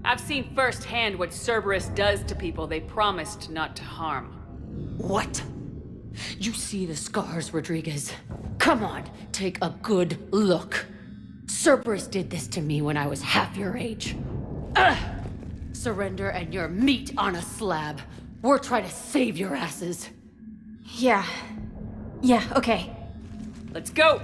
I've seen firsthand what Cerberus does to people they promised not to harm. What? You see the scars, Rodriguez? Come on, take a good look. Cerberus did this to me when I was half your age. Ugh! Surrender and you're meat on a slab. We're trying to save your asses. Yeah, okay. Let's go!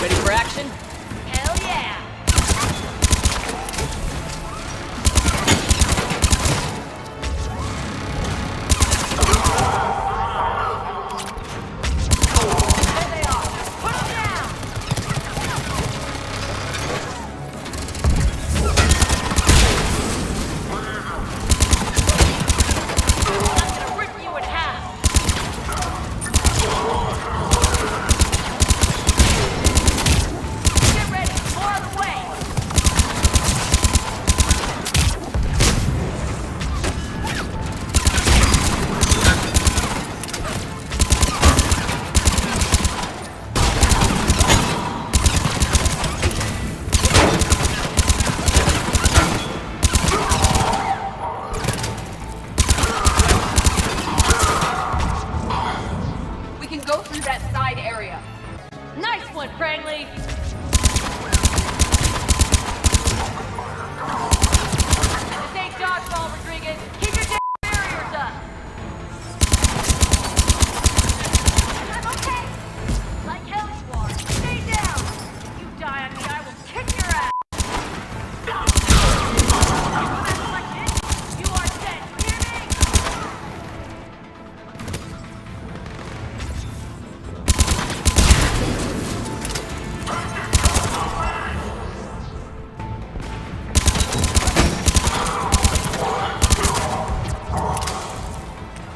Ready for action? Hell yeah!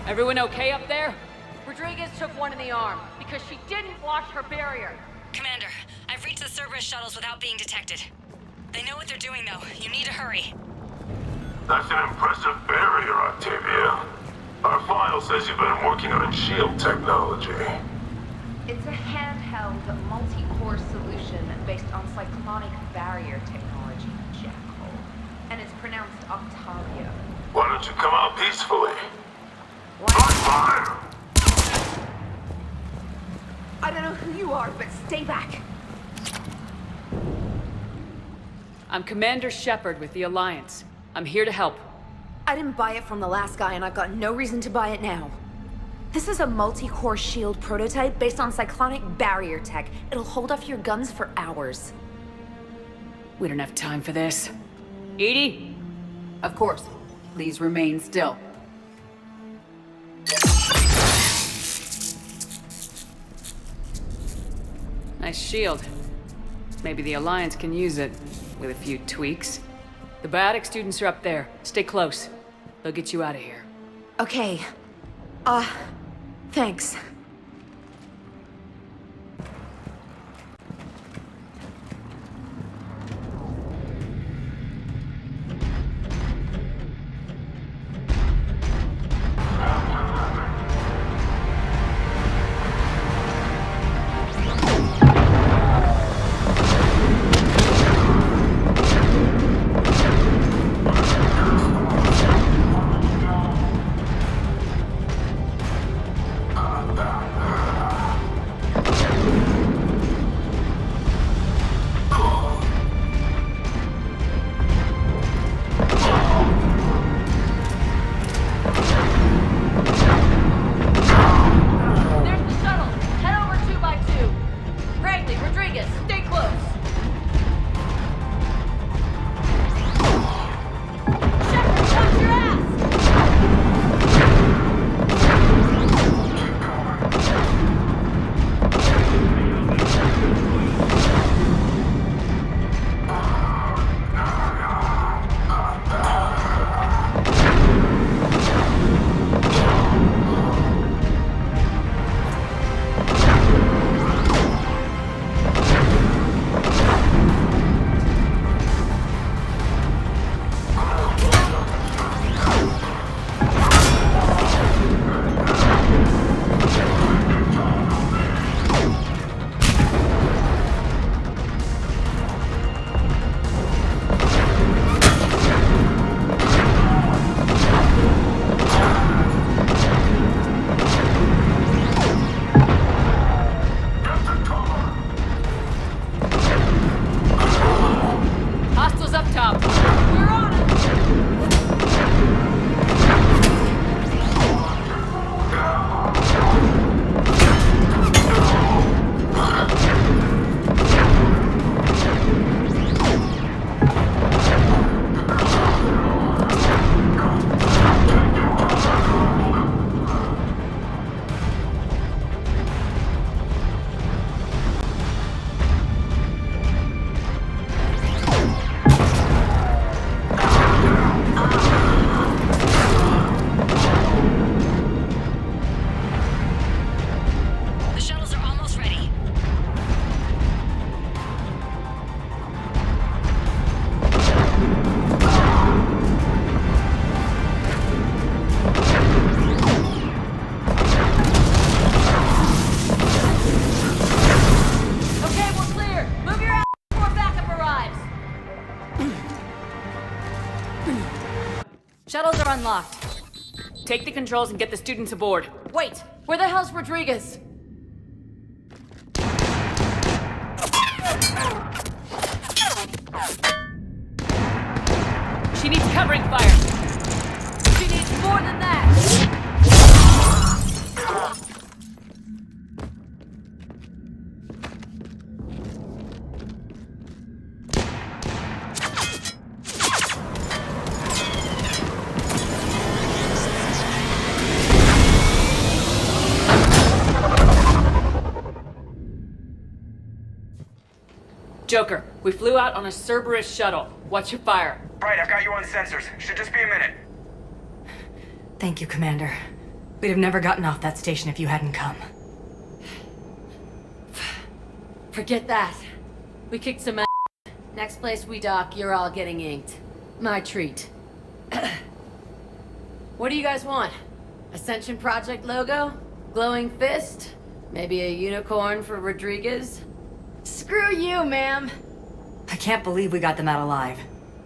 Everyone okay up there? Rodriguez took one in the arm because she didn't watch her barrier. Commander, I've reached the Cerberus shuttles without being detected. They know what they're doing, though. You need to hurry. That's an impressive barrier, Octavia. Our file says you've been working on shield technology. It's a handheld, multi-core solution based on cyclonic barrier technology, Jackhole. And it's pronounced Octavia. Why don't you come out peacefully? Fire! I don't know who you are, but stay back. I'm Commander Shepard with the Alliance. I'm here to help. I didn't buy it from the last guy, and I've got no reason to buy it now. This is a multi-core shield prototype based on cyclonic barrier tech. It'll hold off your guns for hours. We don't have time for this. Edie? Of course. Please remain still. Nice shield. Maybe the Alliance can use it, with a few tweaks. The biotic students are up there. Stay close. They'll get you out of here. Okay. Thanks. Shuttles are unlocked. Take the controls and get the students aboard. Wait! Where the hell's Rodriguez? She needs covering fire. She needs more than that! Joker, we flew out on a Cerberus shuttle. Watch your fire. Right, I've got you on sensors. Should just be a minute. Thank you, Commander. We'd have never gotten off that station if you hadn't come. Forget that. We kicked some ass. Next place we dock, you're all getting inked. My treat. What do you guys want? Ascension Project logo? Glowing fist? Maybe a unicorn for Rodriguez? Screw you, ma'am! I can't believe we got them out alive.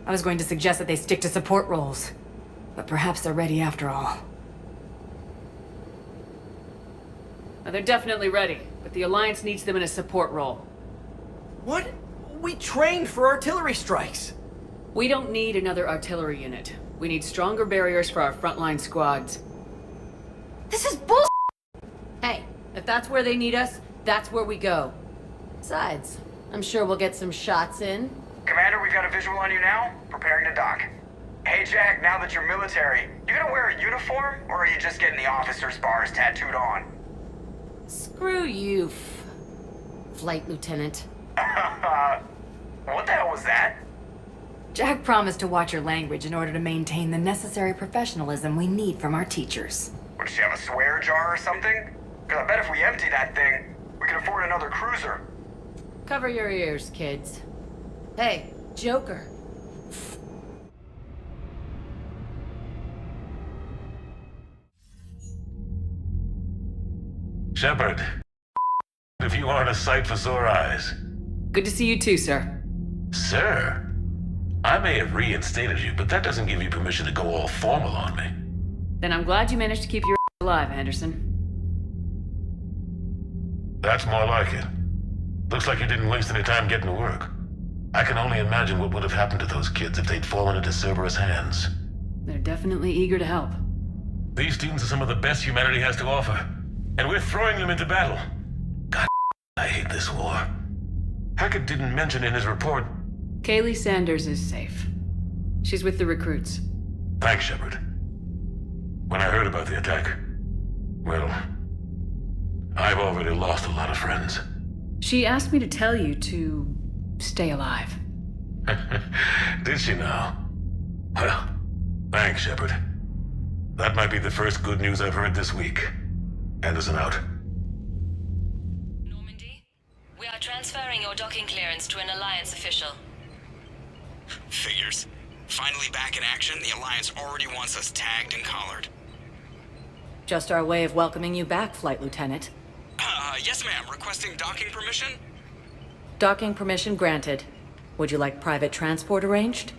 I was going to suggest that they stick to support roles. But perhaps they're ready after all. They're definitely ready, but the Alliance needs them in a support role. What? We trained for artillery strikes. We don't need another artillery unit. We need stronger barriers for our frontline squads. This is bull. Hey, if that's where they need us, that's where we go. Besides, I'm sure we'll get some shots in. Commander, we've got a visual on you now. Preparing to dock. Hey Jack, now that you're military, you gonna wear a uniform, or are you just getting the officer's bars tattooed on? Screw you, Flight Lieutenant. What the hell was that? Jack promised to watch your language in order to maintain the necessary professionalism we need from our teachers. Would she have a swear jar or something? Because I bet if we empty that thing, we can afford another cruiser. Cover your ears, kids. Hey, Joker. Shepard, if you aren't a sight for sore eyes. Good to see you too, sir. Sir? I may have reinstated you, but that doesn't give you permission to go all formal on me. Then I'm glad you managed to keep your alive, Anderson. That's more like it. Looks like you didn't waste any time getting to work. I can only imagine what would have happened to those kids if they'd fallen into Cerberus' hands. They're definitely eager to help. These students are some of the best humanity has to offer, and we're throwing them into battle. God, I hate this war. Hackett didn't mention in his report. Kaylee Sanders is safe. She's with the recruits. Thanks, Shepard. When I heard about the attack, well, I've already lost a lot of friends. She asked me to tell you to stay alive. Did she now? Well, thanks, Shepard. That might be the first good news I've heard this week. Anderson out. Normandy, we are transferring your docking clearance to an Alliance official. Figures. Finally back in action, the Alliance already wants us tagged and collared. Just our way of welcoming you back, Flight Lieutenant. Yes ma'am, requesting docking permission? Docking permission granted. Would you like private transport arranged?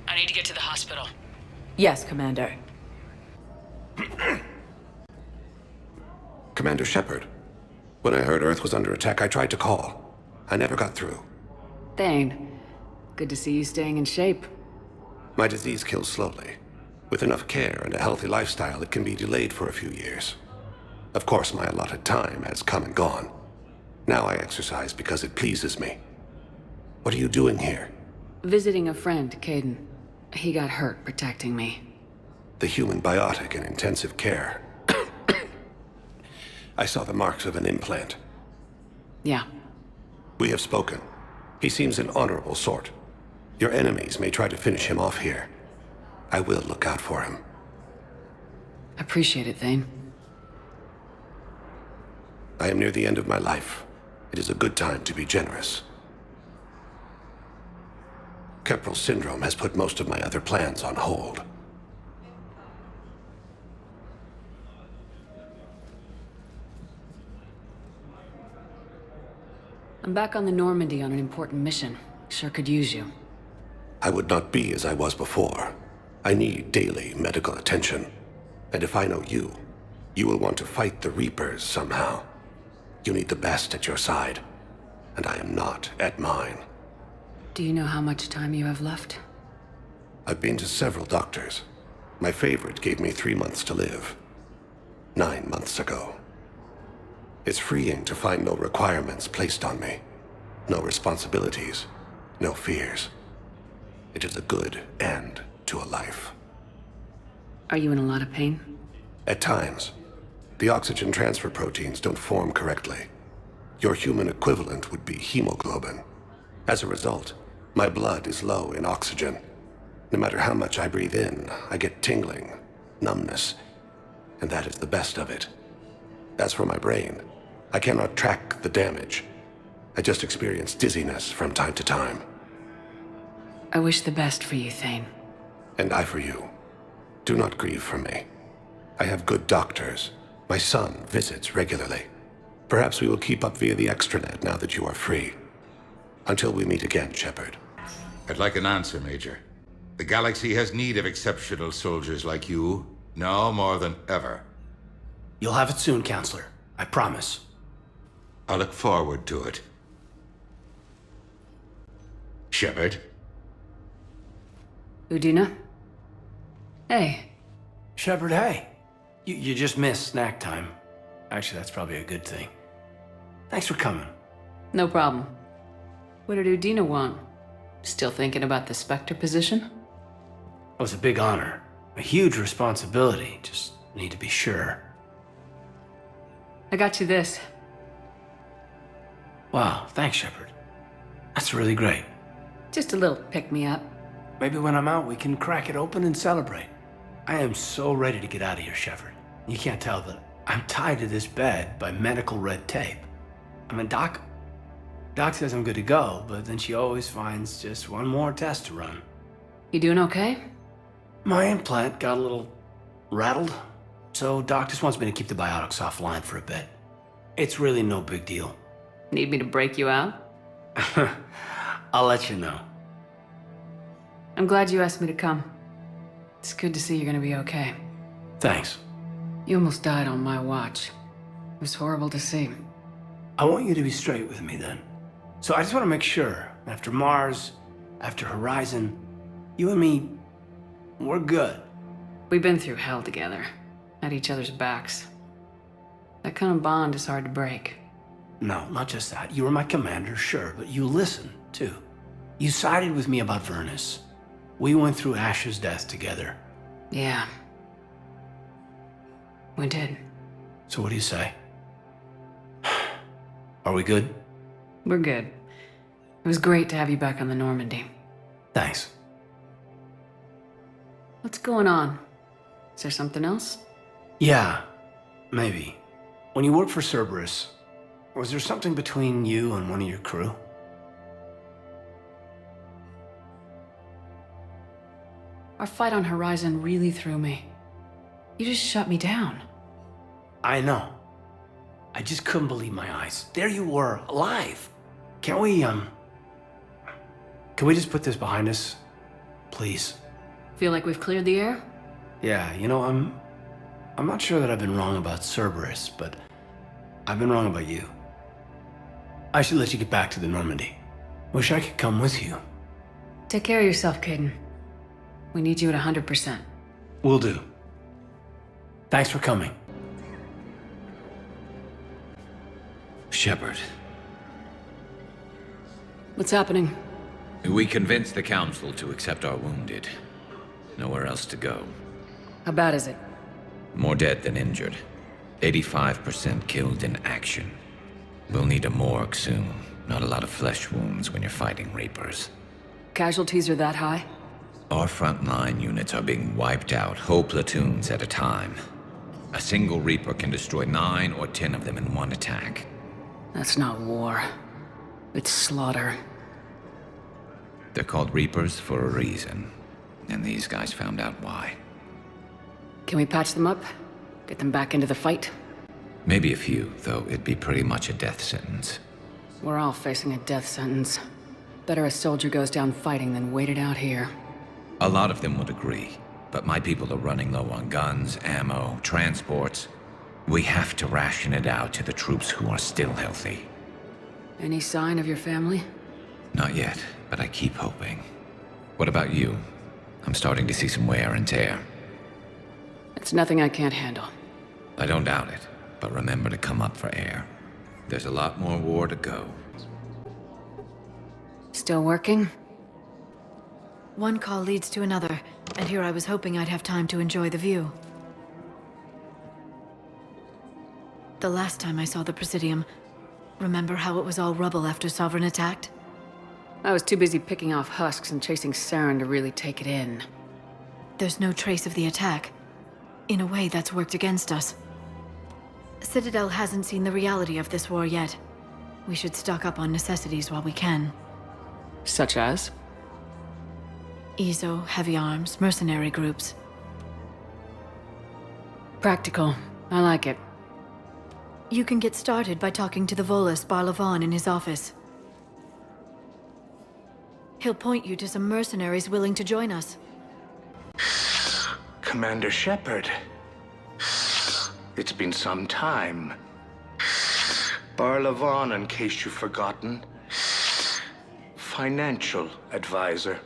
I need to get to the hospital. Yes, Commander. Commander Shepard, when I heard Earth was under attack, I tried to call. I never got through. Thane, good to see you staying in shape. My disease kills slowly. With enough care and a healthy lifestyle, it can be delayed for a few years. Of course, my allotted time has come and gone. Now I exercise because it pleases me. What are you doing here? Visiting a friend, Caden. He got hurt protecting me. The human biotic in intensive care. I saw the marks of an implant. Yeah. We have spoken. He seems an honorable sort. Your enemies may try to finish him off here. I will look out for him. Appreciate it, Thane. I am near the end of my life. It is a good time to be generous. Keppel syndrome has put most of my other plans on hold. I'm back on the Normandy on an important mission. Sure could use you. I would not be as I was before. I need daily medical attention. And if I know you, you will want to fight the Reapers somehow. You need the best at your side, and I am not at mine. Do you know how much time you have left? I've been to several doctors. My favorite gave me 3 months to live. 9 months ago. It's freeing to find no requirements placed on me. No responsibilities. No fears. It is a good end to a life. Are you in a lot of pain? At times. The oxygen transfer proteins don't form correctly. Your human equivalent would be hemoglobin. As a result, my blood is low in oxygen. No matter how much I breathe in, I get tingling, numbness, and that is the best of it. As for my brain, I cannot track the damage. I just experience dizziness from time to time. I wish the best for you, Thane. And I for you. Do not grieve for me. I have good doctors. My son visits regularly. Perhaps we will keep up via the extranet now that you are free. Until we meet again, Shepard. I'd like an answer, Major. The galaxy has need of exceptional soldiers like you, now more than ever. You'll have it soon, Counselor. I promise. I look forward to it. Shepard, Udina? Hey. Shepard, hey. You just missed snack time. Actually, that's probably a good thing. Thanks for coming. No problem. What did Udina want? Still thinking about the Spectre position? It was a big honor. A huge responsibility. Just need to be sure. I got you this. Wow, thanks, Shepard. That's really great. Just a little pick-me-up. Maybe when I'm out, we can crack it open and celebrate. I am so ready to get out of here, Shepard. You can't tell, but I'm tied to this bed by medical red tape. I mean, Doc says I'm good to go, but then she always finds just one more test to run. You doing okay? My implant got a little rattled, so Doc just wants me to keep the biotics offline for a bit. It's really no big deal. Need me to break you out? I'll let you know. I'm glad you asked me to come. It's good to see you're gonna be okay. Thanks. You almost died on my watch. It was horrible to see. I want you to be straight with me then. So I just want to make sure, after Mars, after Horizon, you and me, we're good. We've been through hell together, at each other's backs. That kind of bond is hard to break. No, not just that. You were my commander, sure, but you listened, too. You sided with me about Vernus. We went through Ash's death together. Yeah. We did. So what do you say? Are we good? We're good. It was great to have you back on the Normandy. Thanks. What's going on? Is there something else? Yeah, maybe. When you worked for Cerberus, was there something between you and one of your crew? Our fight on Horizon really threw me. You just shut me down. I know. I just couldn't believe my eyes. There you were, alive. Can we just put this behind us? Please. Feel like we've cleared the air? Yeah, you know, I'm not sure that I've been wrong about Cerberus, but I've been wrong about you. I should let you get back to the Normandy. Wish I could come with you. Take care of yourself, Caden. We need you at 100%. Will do. Thanks for coming. Shepard. What's happening? We convinced the Council to accept our wounded. Nowhere else to go. How bad is it? More dead than injured. 85% killed in action. We'll need a morgue soon. Not a lot of flesh wounds when you're fighting Reapers. Casualties are that high? Our frontline units are being wiped out, whole platoons at a time. A single Reaper can destroy 9 or 10 of them in one attack. That's not war. It's slaughter. They're called Reapers for a reason. And these guys found out why. Can we patch them up? Get them back into the fight? Maybe a few, though it'd be pretty much a death sentence. We're all facing a death sentence. Better a soldier goes down fighting than waited out here. A lot of them would agree, but my people are running low on guns, ammo, transports. We have to ration it out to the troops who are still healthy. Any sign of your family? Not yet, but I keep hoping. What about you? I'm starting to see some wear and tear. It's nothing I can't handle. I don't doubt it, but remember to come up for air. There's a lot more war to go. Still working? One call leads to another, and here I was hoping I'd have time to enjoy the view. The last time I saw the Presidium, remember how it was all rubble after Sovereign attacked? I was too busy picking off husks and chasing Saren to really take it in. There's no trace of the attack. In a way, that's worked against us. Citadel hasn't seen the reality of this war yet. We should stock up on necessities while we can. Such as? EZO, heavy arms, mercenary groups. Practical. I like it. You can get started by talking to the Volus Barlavon in his office. He'll point you to some mercenaries willing to join us. Commander Shepard. It's been some time. Barlavon, in case you've forgotten. Financial advisor.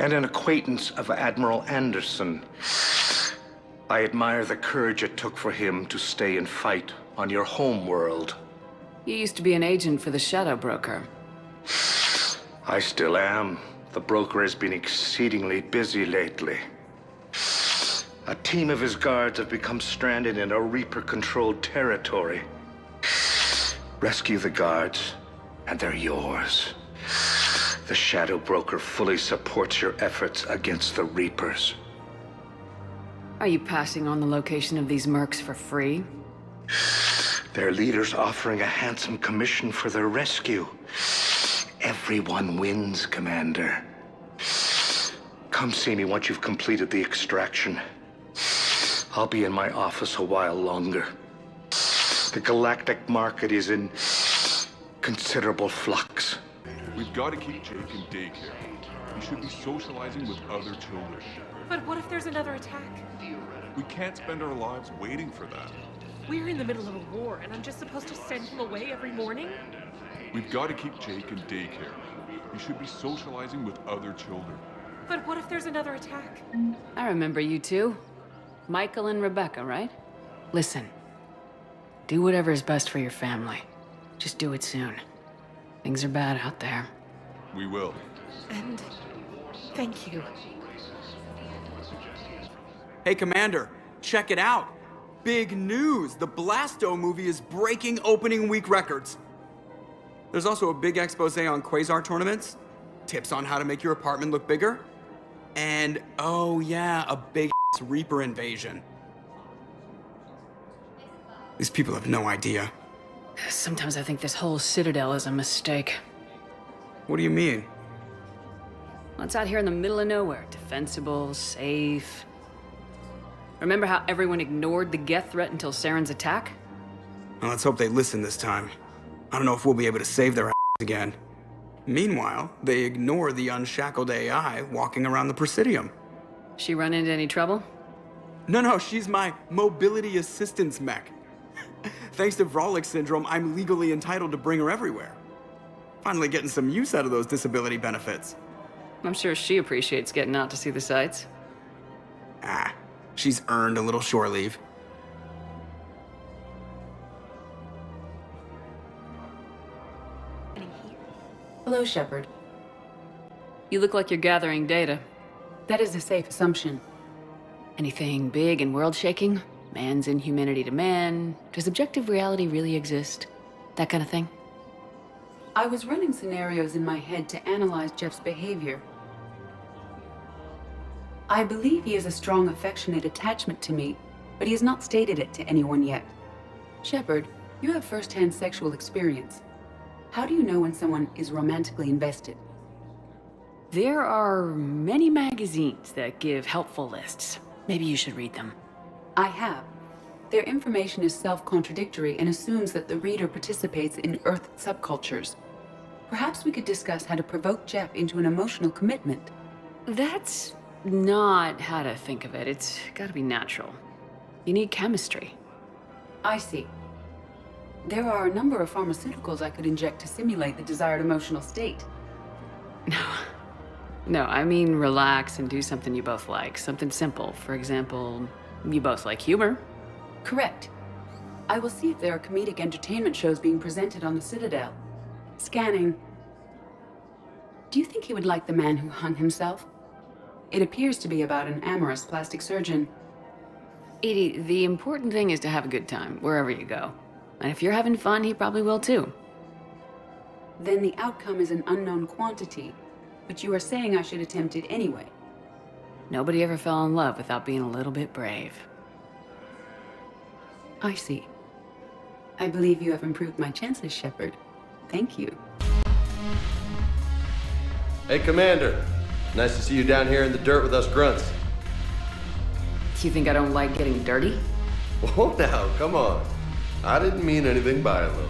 and an acquaintance of Admiral Anderson. I admire the courage it took for him to stay and fight on your home world. You used to be an agent for the Shadow Broker. I still am. The broker has been exceedingly busy lately. A team of his guards have become stranded in a Reaper-controlled territory. Rescue the guards, and they're yours. The Shadow Broker fully supports your efforts against the Reapers. Are you passing on the location of these mercs for free? Their leader's offering a handsome commission for their rescue. Everyone wins, Commander. Come see me once you've completed the extraction. I'll be in my office a while longer. The galactic market is in considerable flux. We've got to keep Jake in daycare. He should be socializing with other children. But what if there's another attack? We can't spend our lives waiting for that. We're in the middle of a war, and I'm just supposed to send him away every morning? We've got to keep Jake in daycare. He should be socializing with other children. But what if there's another attack? I remember you two. Michael and Rebecca, right? Listen. Do whatever is best for your family. Just do it soon. Things are bad out there. We will. And thank you. Hey, Commander, check it out. Big news! The Blasto movie is breaking opening week records. There's also a big expose on Quasar tournaments, tips on how to make your apartment look bigger, and, oh yeah, a big Reaper invasion. These people have no idea. Sometimes I think this whole Citadel is a mistake. What do you mean? Well, it's out here in the middle of nowhere. Defensible, safe. Remember how everyone ignored the Geth threat until Saren's attack? Well, let's hope they listen this time. I don't know if we'll be able to save their ass again. Meanwhile, they ignore the unshackled AI walking around the Presidium. She run into any trouble? No, she's my mobility assistance mech. Thanks to Vrolic syndrome, I'm legally entitled to bring her everywhere. Finally getting some use out of those disability benefits. I'm sure she appreciates getting out to see the sights. Ah, she's earned a little shore leave. Hello, Shepard. You look like you're gathering data. That is a safe assumption. Anything big and world-shaking? Man's inhumanity to man? Does objective reality really exist? That kind of thing? I was running scenarios in my head to analyze Jeff's behavior. I believe he has a strong affectionate attachment to me, but he has not stated it to anyone yet. Shepard, you have first-hand sexual experience. How do you know when someone is romantically invested? There are many magazines that give helpful lists. Maybe you should read them. I have. Their information is self-contradictory and assumes that the reader participates in Earth subcultures. Perhaps we could discuss how to provoke Jeff into an emotional commitment. That's not how to think of it. It's gotta be natural. You need chemistry. I see. There are a number of pharmaceuticals I could inject to simulate the desired emotional state. No, I mean relax and do something you both like. Something simple. For example, you both like humor. Correct. I will see if there are comedic entertainment shows being presented on the Citadel. Scanning. Do you think he would like The Man Who Hung Himself? It appears to be about an amorous plastic surgeon. Edie, the important thing is to have a good time, wherever you go. And if you're having fun, he probably will too. Then the outcome is an unknown quantity, but you are saying I should attempt it anyway. Nobody ever fell in love without being a little bit brave. I see. I believe you have improved my chances, Shepard. Thank you. Hey, Commander. Nice to see you down here in the dirt with us grunts. Do you think I don't like getting dirty? Oh, now, come on. I didn't mean anything violently.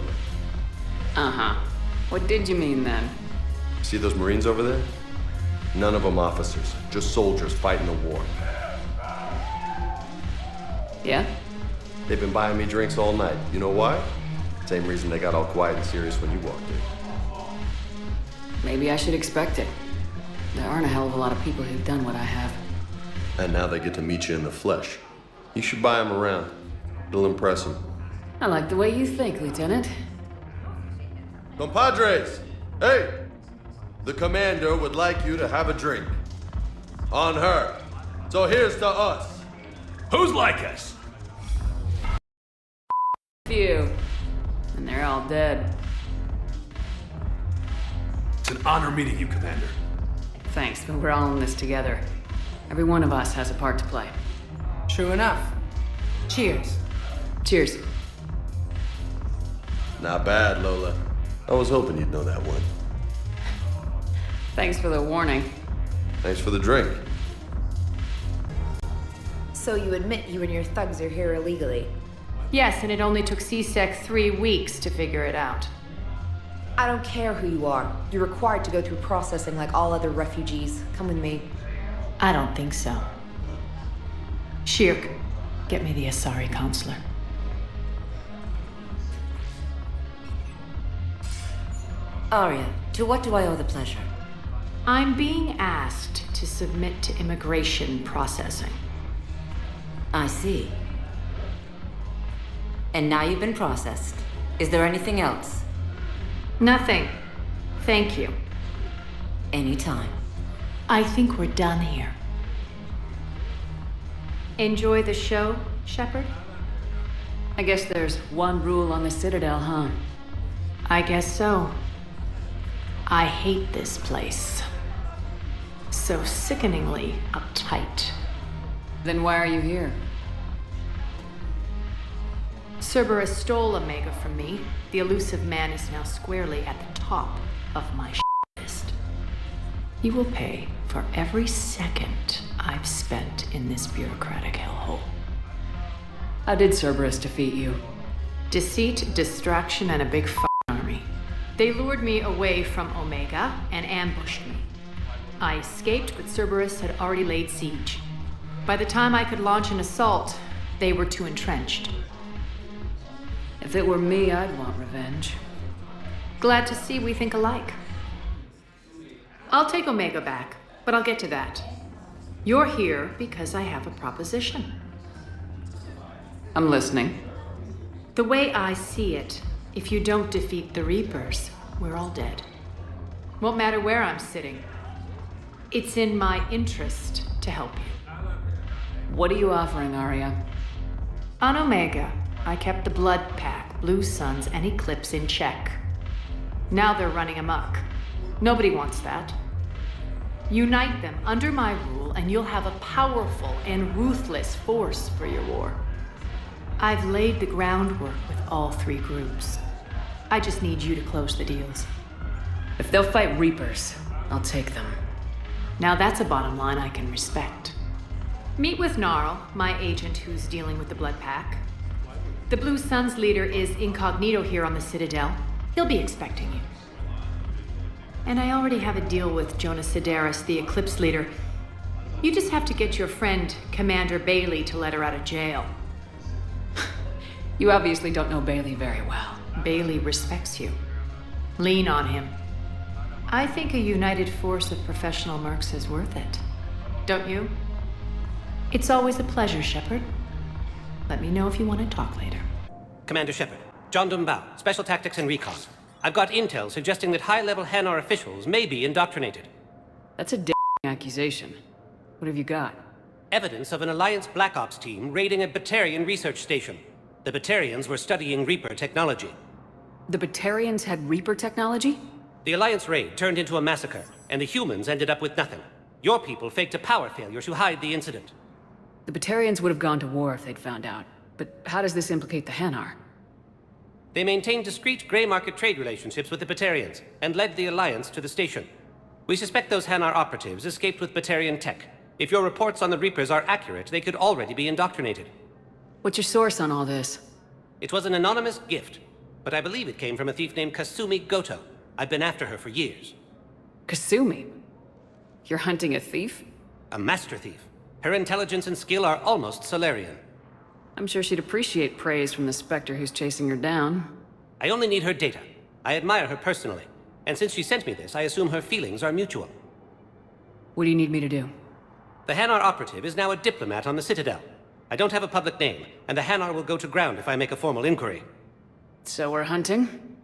Uh-huh. What did you mean then? See those Marines over there? None of them officers, just soldiers fighting a war. Yeah? They've been buying me drinks all night. You know why? Same reason they got all quiet and serious when you walked in. Maybe I should expect it. There aren't a hell of a lot of people who've done what I have. And now they get to meet you in the flesh. You should buy them around. It'll impress them. I like the way you think, Lieutenant. Compadres! Hey! The commander would like you to have a drink. On her. So here's to us. Who's like us? Few. And they're all dead. It's an honor meeting you, Commander. Thanks, but we're all in this together. Every one of us has a part to play. True enough. Cheers. Cheers. Not bad, Lola. I was hoping you'd know that one. Thanks for the warning. Thanks for the drink. So you admit you and your thugs are here illegally? Yes, and it only took CSEC 3 weeks to figure it out. I don't care who you are. You're required to go through processing like all other refugees. Come with me. I don't think so. Shirk, get me the Asari counselor. Arya, to what do I owe the pleasure? I'm being asked to submit to immigration processing. I see. And now you've been processed. Is there anything else? Nothing. Thank you. Anytime. I think we're done here. Enjoy the show, Shepard? I guess there's one rule on the Citadel, huh? I guess so. I hate this place. So sickeningly uptight. Then why are you here? Cerberus stole Omega from me. The elusive man is now squarely at the top of my list. He will pay for every second I've spent in this bureaucratic hellhole. How did Cerberus defeat you? Deceit, distraction, and a big army. They lured me away from Omega and ambushed me. I escaped, but Cerberus had already laid siege. By the time I could launch an assault, they were too entrenched. If it were me, I'd want revenge. Glad to see we think alike. I'll take Omega back, but I'll get to that. You're here because I have a proposition. I'm listening. The way I see it, if you don't defeat the Reapers, we're all dead. Won't matter where I'm sitting. It's in my interest to help you. What are you offering, Arya? On Omega, I kept the Blood Pack, Blue Suns, and Eclipse in check. Now they're running amok. Nobody wants that. Unite them under my rule, and you'll have a powerful and ruthless force for your war. I've laid the groundwork with all 3 groups. I just need you to close the deals. If they'll fight Reapers, I'll take them. Now that's a bottom line I can respect. Meet with Gnarl, my agent who's dealing with the Blood Pack. The Blue Suns leader is incognito here on the Citadel. He'll be expecting you. And I already have a deal with Jonas Sidaris, the Eclipse leader. You just have to get your friend, Commander Bailey, to let her out of jail. You obviously don't know Bailey very well. Bailey respects you. Lean on him. I think a united force of professional mercs is worth it. Don't you? It's always a pleasure, Shepard. Let me know if you want to talk later. Commander Shepard, John Dumbao, Special Tactics and Recon. I've got intel suggesting that high-level Hanar officials may be indoctrinated. That's a accusation. What have you got? Evidence of an Alliance Black Ops team raiding a Batarian research station. The Batarians were studying Reaper technology. The Batarians had Reaper technology? The Alliance raid turned into a massacre, and the humans ended up with nothing. Your people faked a power failure to hide the incident. The Batarians would have gone to war if they'd found out. But how does this implicate the Hanar? They maintained discreet gray market trade relationships with the Batarians, and led the Alliance to the station. We suspect those Hanar operatives escaped with Batarian tech. If your reports on the Reapers are accurate, they could already be indoctrinated. What's your source on all this? It was an anonymous gift, but I believe it came from a thief named Kasumi Goto. I've been after her for years. Kasumi? You're hunting a thief? A master thief. Her intelligence and skill are almost Solarian. I'm sure she'd appreciate praise from the Spectre who's chasing her down. I only need her data. I admire her personally, and since she sent me this, I assume her feelings are mutual. What do you need me to do? The Hanar operative is now a diplomat on the Citadel. I don't have a public name, and the Hanar will go to ground if I make a formal inquiry. So we're hunting?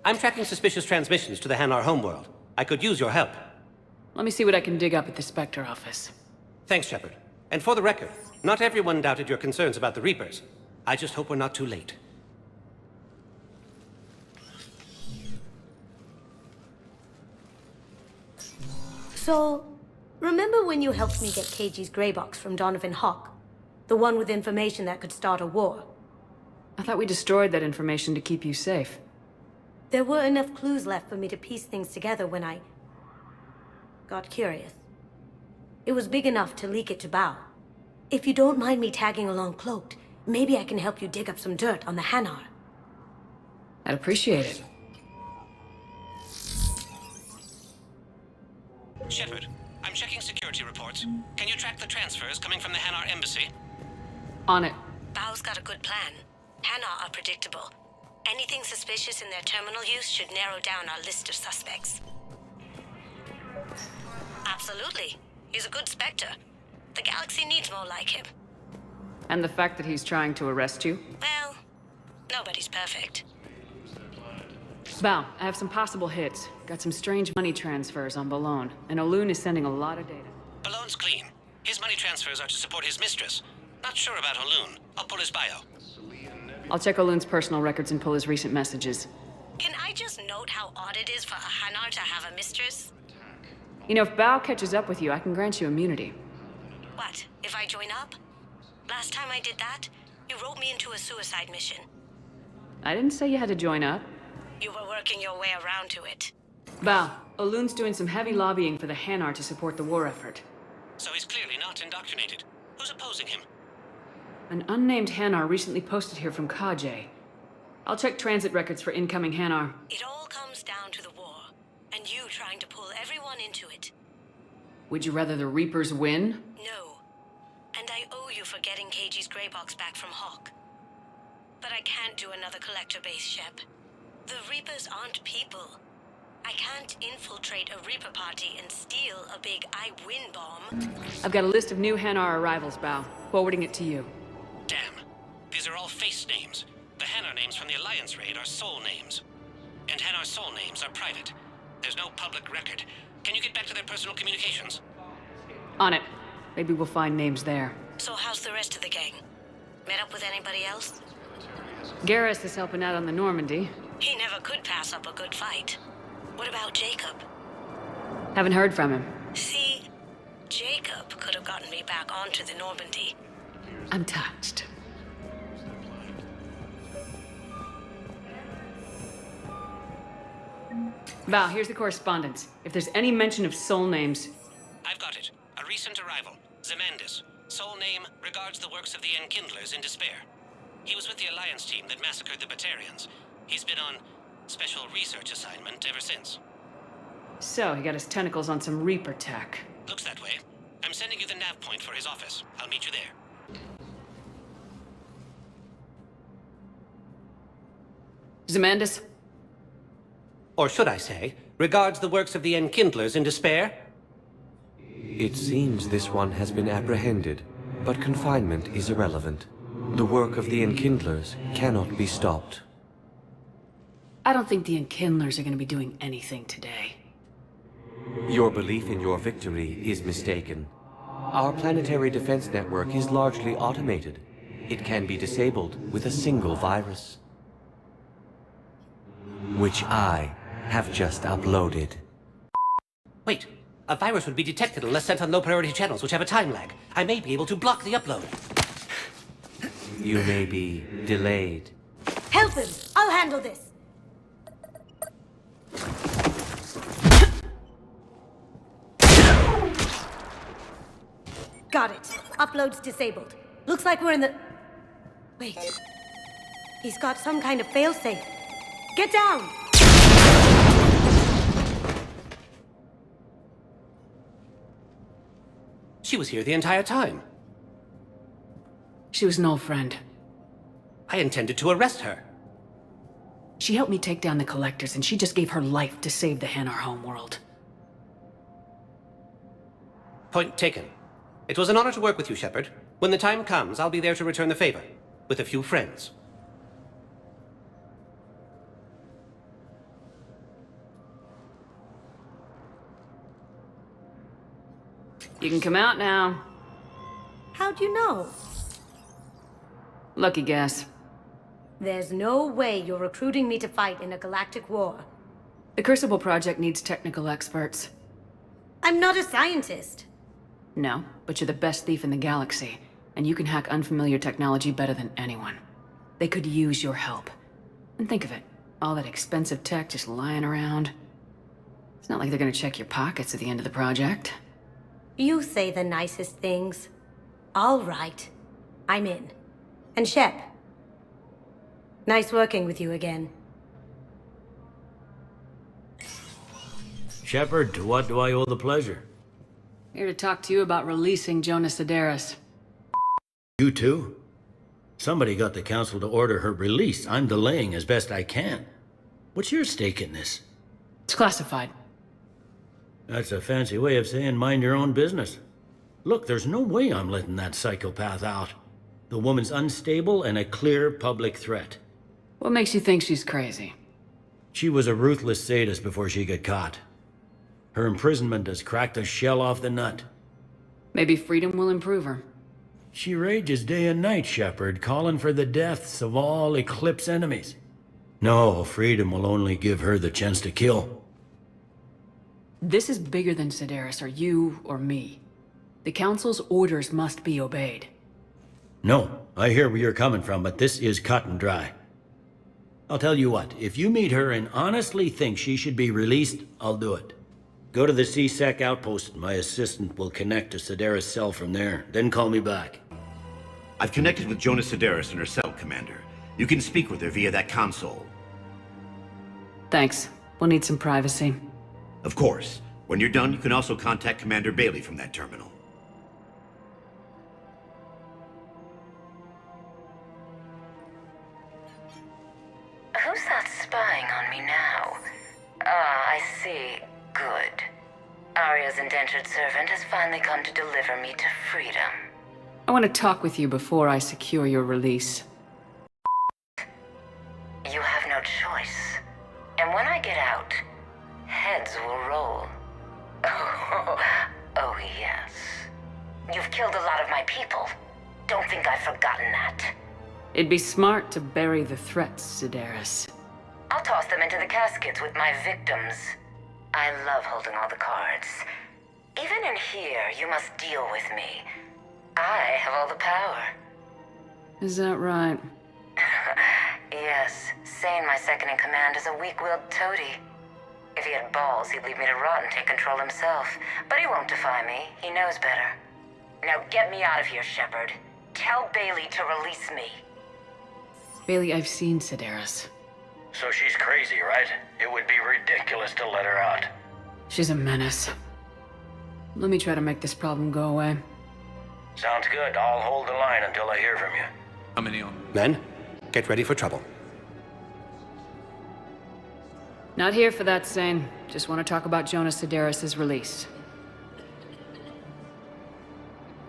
I'm tracking suspicious transmissions to the Hanar homeworld. I could use your help. Let me see what I can dig up at the Spectre office. Thanks, Shepard. And for the record, not everyone doubted your concerns about the Reapers. I just hope we're not too late. So, remember when you helped me get KG's grey box from Donovan Hawk? The one with information that could start a war? I thought we destroyed that information to keep you safe. There were enough clues left for me to piece things together when I got curious. It was big enough to leak it to Bao. If you don't mind me tagging along cloaked, maybe I can help you dig up some dirt on the Hanar. I'd appreciate it. Shepard, I'm checking security reports. Can you track the transfers coming from the Hanar embassy? On it. Bao's got a good plan. Hanar are predictable. Anything suspicious in their terminal use should narrow down our list of suspects. Absolutely. He's a good Spectre. The galaxy needs more like him. And the fact that he's trying to arrest you? Well, nobody's perfect. Bao, I have some possible hits. Got some strange money transfers on Balone, and Olun is sending a lot of data. Balone's clean. His money transfers are to support his mistress. Not sure about Olun. I'll pull his bio. I'll check Olun's personal records and pull his recent messages. Can I just note how odd it is for a Hanar to have a mistress? You know, if Bao catches up with you, I can grant you immunity. What, if I join up? Last time I did that, you wrote me into a suicide mission. I didn't say you had to join up. You were working your way around to it. Bao, Olun's doing some heavy lobbying for the Hanar to support the war effort. So he's clearly not indoctrinated. Who's opposing him? An unnamed Hanar recently posted here from Kajay. I'll check transit records for incoming Hanar. It all comes down to the war, and you trying to pull everyone into it. Would you rather the Reapers win? No. And I owe you for getting KG's grey box back from Hawk. But I can't do another collector base, Shep. The Reapers aren't people. I can't infiltrate a Reaper party and steal a big I win bomb. I've got a list of new Hanar arrivals, Bao. Forwarding it to you. Damn. These are all face names. The Hanar names from the Alliance raid are soul names. And Hanar soul names are private. There's no public record. Can you get back to their personal communications? On it. Maybe we'll find names there. So how's the rest of the gang? Met up with anybody else? Garrus is helping out on the Normandy. He never could pass up a good fight. What about Jacob? Haven't heard from him. See, Jacob could have gotten me back onto the Normandy. I'm touched. Bao, here's the correspondence. If there's any mention of soul names... I've got it. A recent arrival. Zemandis. Soul name regards the works of the Enkindlers in despair. He was with the Alliance team that massacred the Batarians. He's been on special research assignment ever since. So, he got his tentacles on some Reaper tech. Looks that way. I'm sending you the nav point for his office. I'll meet you there. Zemandis? Or should I say, regards the works of the Enkindlers in despair? It seems this one has been apprehended, but confinement is irrelevant. The work of the Enkindlers cannot be stopped. I don't think the Enkindlers are going to be doing anything today. Your belief in your victory is mistaken. Our planetary defense network is largely automated. It can be disabled with a single virus, which I have just uploaded. Wait, a virus would be detected unless sent on low-priority channels, which have a time lag. I may be able to block the upload. You may be delayed. Help him! I'll handle this! Got it. Upload's disabled. Looks like we're in the... Wait. He's got some kind of failsafe. Get down! She was here the entire time. She was an old friend. I intended to arrest her. She helped me take down the Collectors, and she just gave her life to save the Hanar homeworld. Point taken. It was an honor to work with you, Shepard. When the time comes, I'll be there to return the favor. With a few friends. You can come out now. How'd you know? Lucky guess. There's no way you're recruiting me to fight in a galactic war. The Crucible Project needs technical experts. I'm not a scientist. No, but you're the best thief in the galaxy, and you can hack unfamiliar technology better than anyone. They could use your help. And think of it, all that expensive tech just lying around. It's not like they're gonna check your pockets at the end of the project. You say the nicest things. All right. I'm in. And Shep. Nice working with you again. Shepard, to what do I owe the pleasure? Here to talk to you about releasing Jonas Sedaris. You too? Somebody got the council to order her release. I'm delaying as best I can. What's your stake in this? It's classified. That's a fancy way of saying mind your own business. Look, there's no way I'm letting that psychopath out. The woman's unstable and a clear public threat. What makes you think she's crazy? She was a ruthless sadist before she got caught. Her imprisonment has cracked the shell off the nut. Maybe freedom will improve her. She rages day and night, Shepard, calling for the deaths of all Eclipse enemies. No, freedom will only give her the chance to kill. This is bigger than Sedaris, or you, or me. The Council's orders must be obeyed. No, I hear where you're coming from, but this is cut and dry. I'll tell you what, if you meet her and honestly think she should be released, I'll do it. Go to the C-Sec outpost. My assistant will connect to Sedaris' cell from there. Then call me back. I've connected with Jonas Sedaris in her cell, Commander. You can speak with her via that console. Thanks. We'll need some privacy. Of course. When you're done, you can also contact Commander Bailey from that terminal. Who's that spying on me now? Ah, I see. Good. Arya's indentured servant has finally come to deliver me to freedom. I want to talk with you before I secure your release. You have no choice. And when I get out, heads will roll. Oh, yes. You've killed a lot of my people. Don't think I've forgotten that. It'd be smart to bury the threats, Sedaris. I'll toss them into the caskets with my victims. I love holding all the cards. Even in here, you must deal with me. I have all the power. Is that right? Yes, Sane, my second in command, is a weak-willed toady. If he had balls, he'd leave me to rot and take control himself. But he won't defy me. He knows better. Now get me out of here, Shepard. Tell Bailey to release me. Bailey, I've seen Sedaris. So she's crazy, right? It would be ridiculous to let her out. She's a menace. Let me try to make this problem go away. Sounds good. I'll hold the line until I hear from you. How many on? Men, get ready for trouble. Not here for that, Sane. Just want to talk about Jonas Sedaris' release.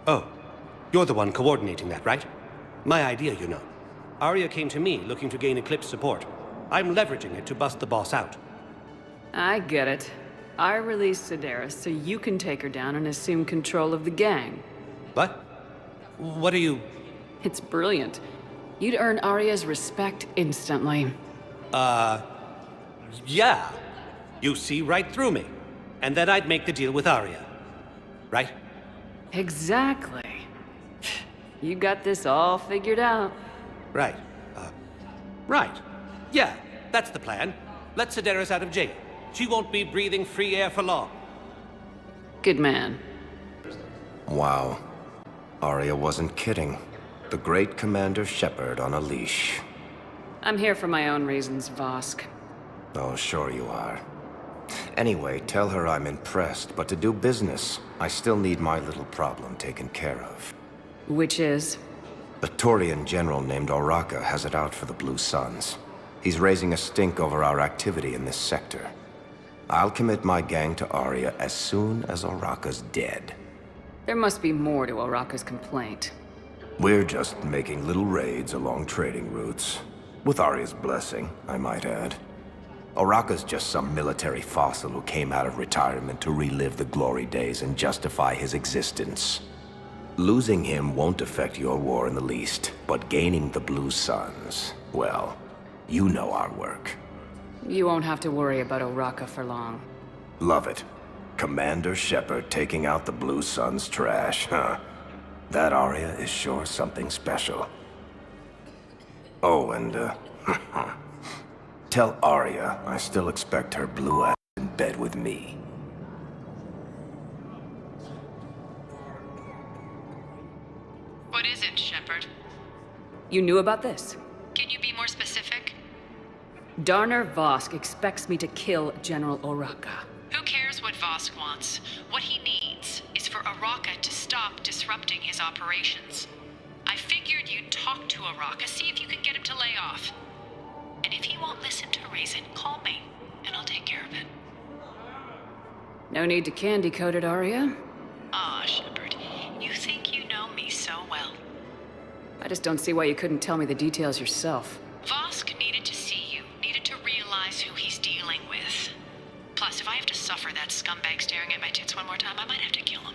Oh, you're the one coordinating that, right? My idea, you know. Arya came to me looking to gain Eclipse support. I'm leveraging it to bust the boss out. I get it. I released Sedaris so you can take her down and assume control of the gang. What? What are you... It's brilliant. You'd earn Arya's respect instantly. Yeah. You see right through me. And then I'd make the deal with Arya. Right? Exactly. You got this all figured out. Right. Right. Yeah, that's the plan. Let Sedaris out of jail. She won't be breathing free air for long. Good man. Wow. Arya wasn't kidding. The great Commander Shepard on a leash. I'm here for my own reasons, Vosk. Oh, sure you are. Anyway, tell her I'm impressed, but to do business, I still need my little problem taken care of. Which is? A Turian general named Oraka has it out for the Blue Suns. He's raising a stink over our activity in this sector. I'll commit my gang to Arya as soon as Oraka's dead. There must be more to Oraka's complaint. We're just making little raids along trading routes. With Arya's blessing, I might add. Oraka's just some military fossil who came out of retirement to relive the glory days and justify his existence. Losing him won't affect your war in the least, but gaining the Blue Suns, well, you know our work. You won't have to worry about Oraka for long. Love it. Commander Shepard taking out the Blue Suns trash, huh? That Arya is sure something special. Oh, and, tell Arya I still expect her blue ass in bed with me. What is it, Shepard? You knew about this? Can you be more specific? Darner Vosk expects me to kill General Oraka. Who cares what Vosk wants? What he needs is for Oraka to stop disrupting his operations. I figured you'd talk to Oraka, see if you can get him to lay off. And if he won't listen to reason, call me, and I'll take care of it. No need to candy coat it, Arya. Ah, Shepard, you think you know me so well. I just don't see why you couldn't tell me the details yourself. Vosk needed to see you, needed to realize who he's dealing with. Plus, if I have to suffer that scumbag staring at my tits one more time, I might have to kill him.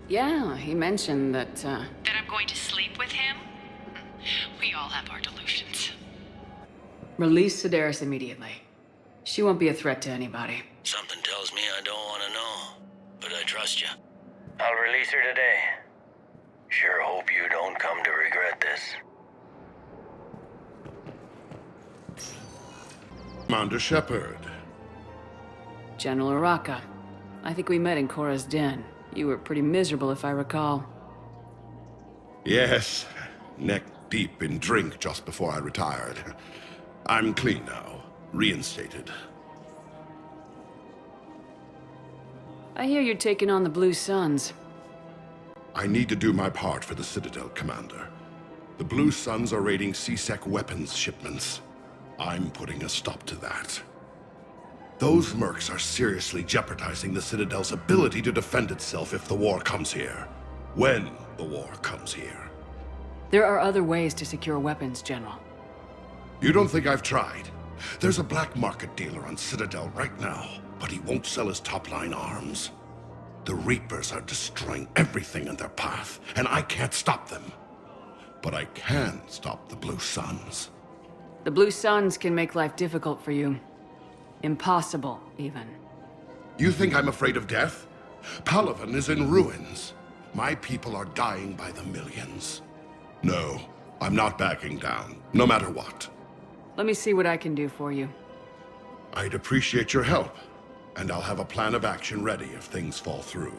Yeah, he mentioned that, That I'm going to sleep with him? We all have our delusions. Release Sedaris immediately. She won't be a threat to anybody. Something tells me I don't want to know, but I trust you. I'll release her today. Sure hope you don't come to regret this. Commander Shepard. General Oraka. I think we met in Korra's den. You were pretty miserable, if I recall. Yes, neck deep in drink just before I retired. I'm clean now, reinstated. I hear you're taking on the Blue Suns. I need to do my part for the Citadel, Commander. The Blue Suns are raiding C-Sec weapons shipments. I'm putting a stop to that. Those mercs are seriously jeopardizing the Citadel's ability to defend itself if the war comes here. When the war comes here. There are other ways to secure weapons, General. You don't think I've tried? There's a black market dealer on Citadel right now, but he won't sell his top-line arms. The Reapers are destroying everything in their path, and I can't stop them. But I can stop the Blue Suns. The Blue Suns can make life difficult for you. Impossible, even. You think I'm afraid of death? Palaven is in ruins. My people are dying by the millions. No, I'm not backing down, no matter what. Let me see what I can do for you. I'd appreciate your help, and I'll have a plan of action ready if things fall through.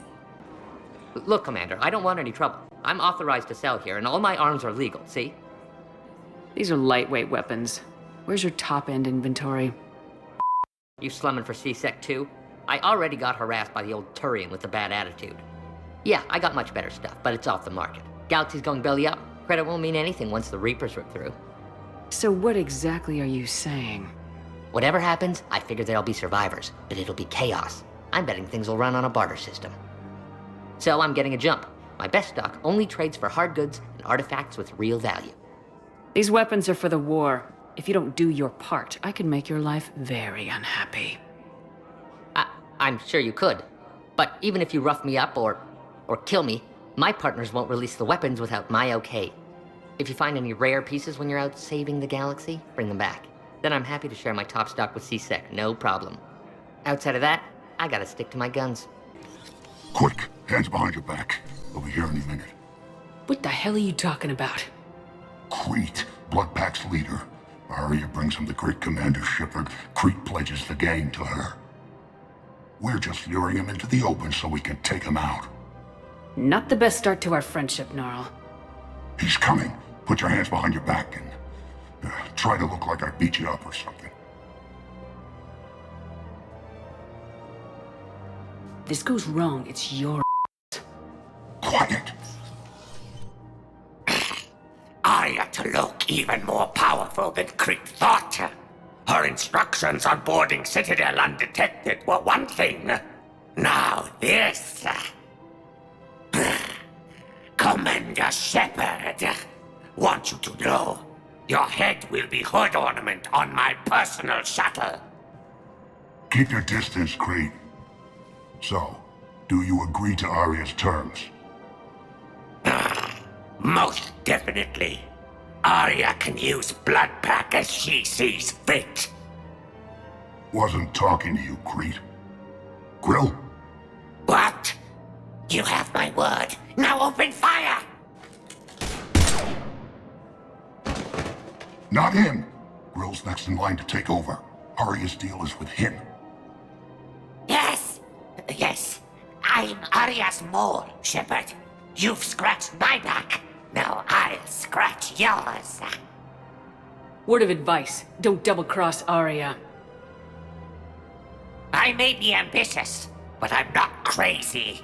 Look, Commander, I don't want any trouble. I'm authorized to sell here, and all my arms are legal, see? These are lightweight weapons. Where's your top-end inventory? You slumming for C-Sec too? I already got harassed by the old Turian with the bad attitude. Yeah, I got much better stuff, but it's off the market. Galaxy's going belly up. Credit won't mean anything once the Reapers rip through. So what exactly are you saying? Whatever happens, I figure there'll be survivors, but it'll be chaos. I'm betting things will run on a barter system. So I'm getting a jump. My best stock only trades for hard goods and artifacts with real value. These weapons are for the war. If you don't do your part, I can make your life very unhappy. I'm sure you could. But even if you rough me up or kill me, my partners won't release the weapons without my okay. If you find any rare pieces when you're out saving the galaxy, bring them back. Then I'm happy to share my top stock with C-Sec, no problem. Outside of that, I gotta stick to my guns. Quick, hands behind your back. We'll be here any minute. What the hell are you talking about? Crete, Bloodpack's leader. Arya brings him the great Commander Shepard. Crete pledges the gang to her. We're just luring him into the open so we can take him out. Not the best start to our friendship, Gnarl. He's coming. Put your hands behind your back and try to look like I beat you up or something. This goes wrong, it's your Quiet. Arya to look even more powerful than Crete thought. Her instructions on boarding Citadel undetected were one thing. Now this. Shepard. Want you to know, your head will be hood ornament on my personal shuttle. Keep your distance, Creed. So, do you agree to Arya's terms? Most definitely. Arya can use Bloodpack as she sees fit. Wasn't talking to you, Creed. Grill? What? You have my word. Now open fire! Not him. Grill's next in line to take over. Arya's deal is with him. Yes. I'm Arya's mole, Shepard. You've scratched my back. Now I'll scratch yours. Word of advice, don't double-cross Arya. I may be ambitious, but I'm not crazy.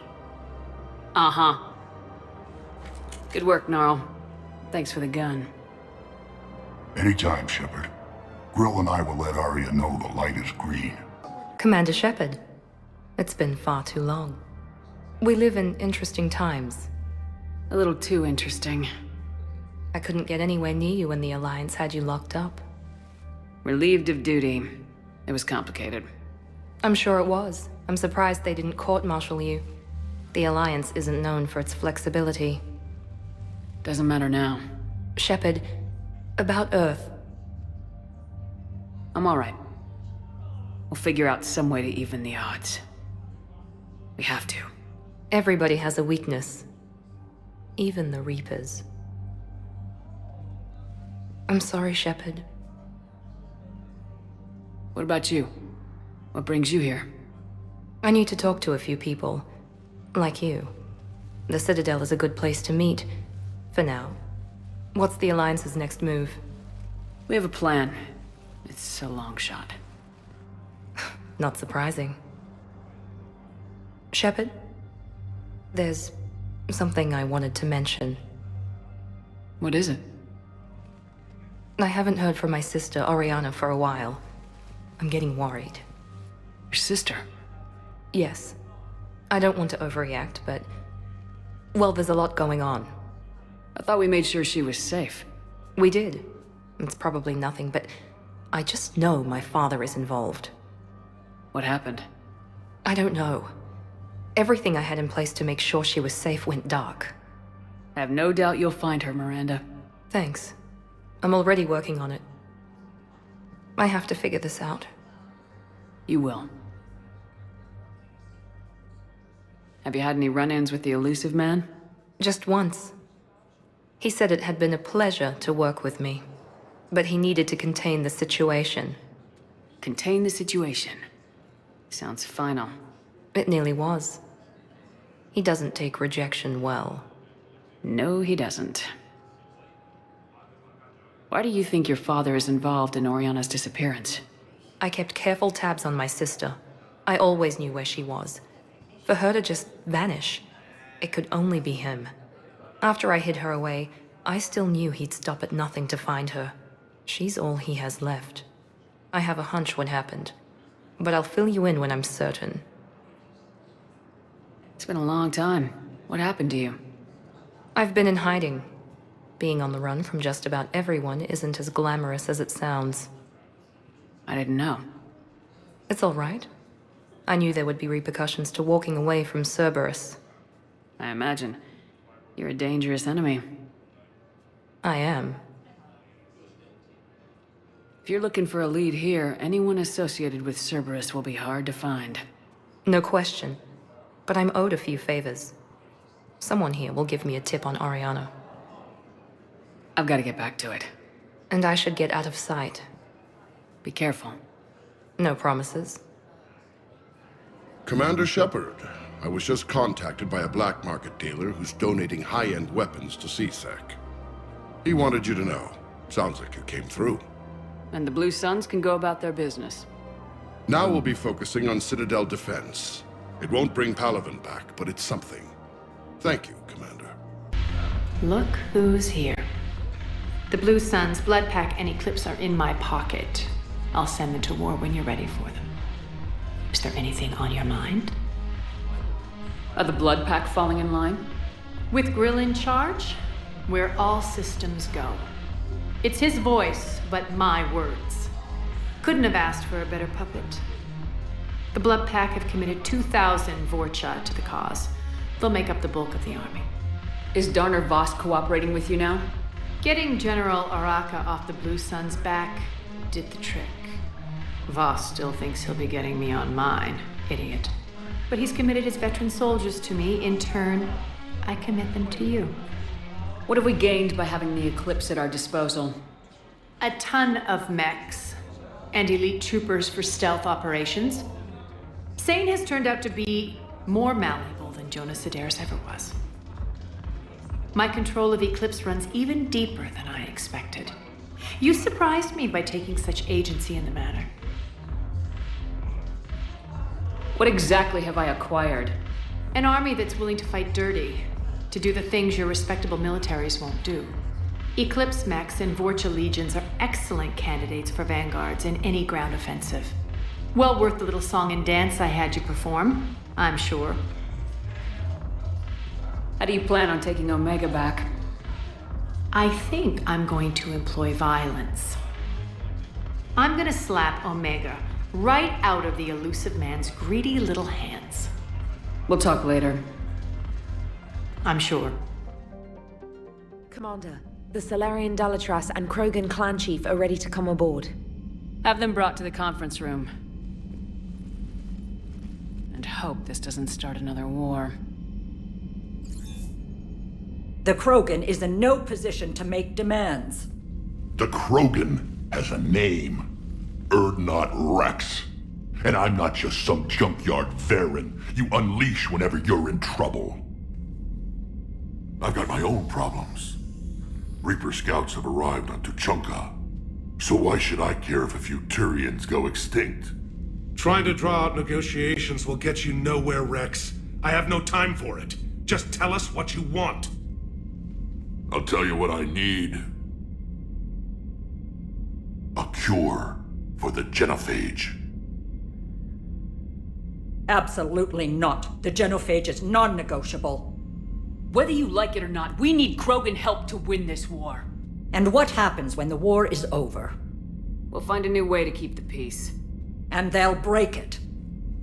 Uh-huh. Good work, Gnarl. Thanks for the gun. Anytime, Shepard. Grill and I will let Arya know the light is green. Commander Shepard, it's been far too long. We live in interesting times. A little too interesting. I couldn't get anywhere near you when the Alliance had you locked up. Relieved of duty. It was complicated. I'm sure it was. I'm surprised they didn't court-martial you. The Alliance isn't known for its flexibility. Doesn't matter now. Shepard, about Earth. I'm alright. We'll figure out some way to even the odds. We have to. Everybody has a weakness. Even the Reapers. I'm sorry, Shepard. What about you? What brings you here? I need to talk to a few people. Like you. The Citadel is a good place to meet. For now. What's the Alliance's next move? We have a plan. It's a long shot. Not surprising. Shepard? There's something I wanted to mention. What is it? I haven't heard from my sister, Oriana, for a while. I'm getting worried. Your sister? Yes. I don't want to overreact, but... well, there's a lot going on. I thought we made sure she was safe. We did. It's probably nothing, but I just know my father is involved. What happened? I don't know. Everything I had in place to make sure she was safe went dark. I have no doubt you'll find her, Miranda. Thanks. I'm already working on it. I have to figure this out. You will. Have you had any run-ins with the elusive man? Just once. He said it had been a pleasure to work with me, but he needed to contain the situation. Contain the situation? Sounds final. It nearly was. He doesn't take rejection well. No, he doesn't. Why do you think your father is involved in Oriana's disappearance? I kept careful tabs on my sister. I always knew where she was. For her to just vanish, it could only be him. After I hid her away, I still knew he'd stop at nothing to find her. She's all he has left. I have a hunch what happened, but I'll fill you in when I'm certain. It's been a long time. What happened to you? I've been in hiding. Being on the run from just about everyone isn't as glamorous as it sounds. I didn't know. It's all right. I knew there would be repercussions to walking away from Cerberus. I imagine. You're a dangerous enemy. I am. If you're looking for a lead here, anyone associated with Cerberus will be hard to find. No question. But I'm owed a few favors. Someone here will give me a tip on Oriana. I've got to get back to it. And I should get out of sight. Be careful. No promises. Commander Shepard, I was just contacted by a black market dealer who's donating high-end weapons to CSEC. He wanted you to know. Sounds like you came through. And the Blue Suns can go about their business. Now we'll be focusing on Citadel defense. It won't bring Palaven back, but it's something. Thank you, Commander. Look who's here. The Blue Suns, Bloodpack, and Eclipse are in my pocket. I'll send them to war when you're ready for them. Is there anything on your mind? Are the Bloodpack falling in line? With Grill in charge? where all systems go. It's his voice, but my words. Couldn't have asked for a better puppet. The Blood Pack have committed 2,000 Vorcha to the cause. They'll make up the bulk of the army. Is Darner Voss cooperating with you now? Getting General Araka off the Blue Sun's back did the trick. Voss still thinks he'll be getting me on mine, idiot. But he's committed his veteran soldiers to me. In turn, I commit them to you. What have we gained by having the Eclipse at our disposal? A ton of mechs and elite troopers for stealth operations. Sane has turned out to be more malleable than Jonas Sedaris ever was. My control of Eclipse runs even deeper than I expected. You surprised me by taking such agency in the matter. What exactly have I acquired? An army that's willing to fight dirty, to do the things your respectable militaries won't do. Eclipse mechs and Vorcha legions are excellent candidates for vanguards in any ground offensive. Well worth the little song and dance I had you perform, I'm sure. How do you plan on taking Omega back? I think I'm going to employ violence. I'm gonna slap Omega right out of the elusive man's greedy little hands. We'll talk later. I'm sure. Commander, the Solarian Dalatras and Krogan clan chief are ready to come aboard. Have them brought to the conference room. And hope this doesn't start another war. The Krogan is in no position to make demands. The Krogan has a name. Erdnot Rex. And I'm not just some junkyard Varen you unleash whenever you're in trouble. I've got my own problems. Reaper scouts have arrived on Tuchanka. So why should I care if a few Turians go extinct? Trying to draw out negotiations will get you nowhere, Rex. I have no time for it. Just tell us what you want. I'll tell you what I need. A cure for the genophage. Absolutely not. The genophage is non-negotiable. Whether you like it or not, we need Krogan help to win this war. And what happens when the war is over? We'll find a new way to keep the peace. And they'll break it.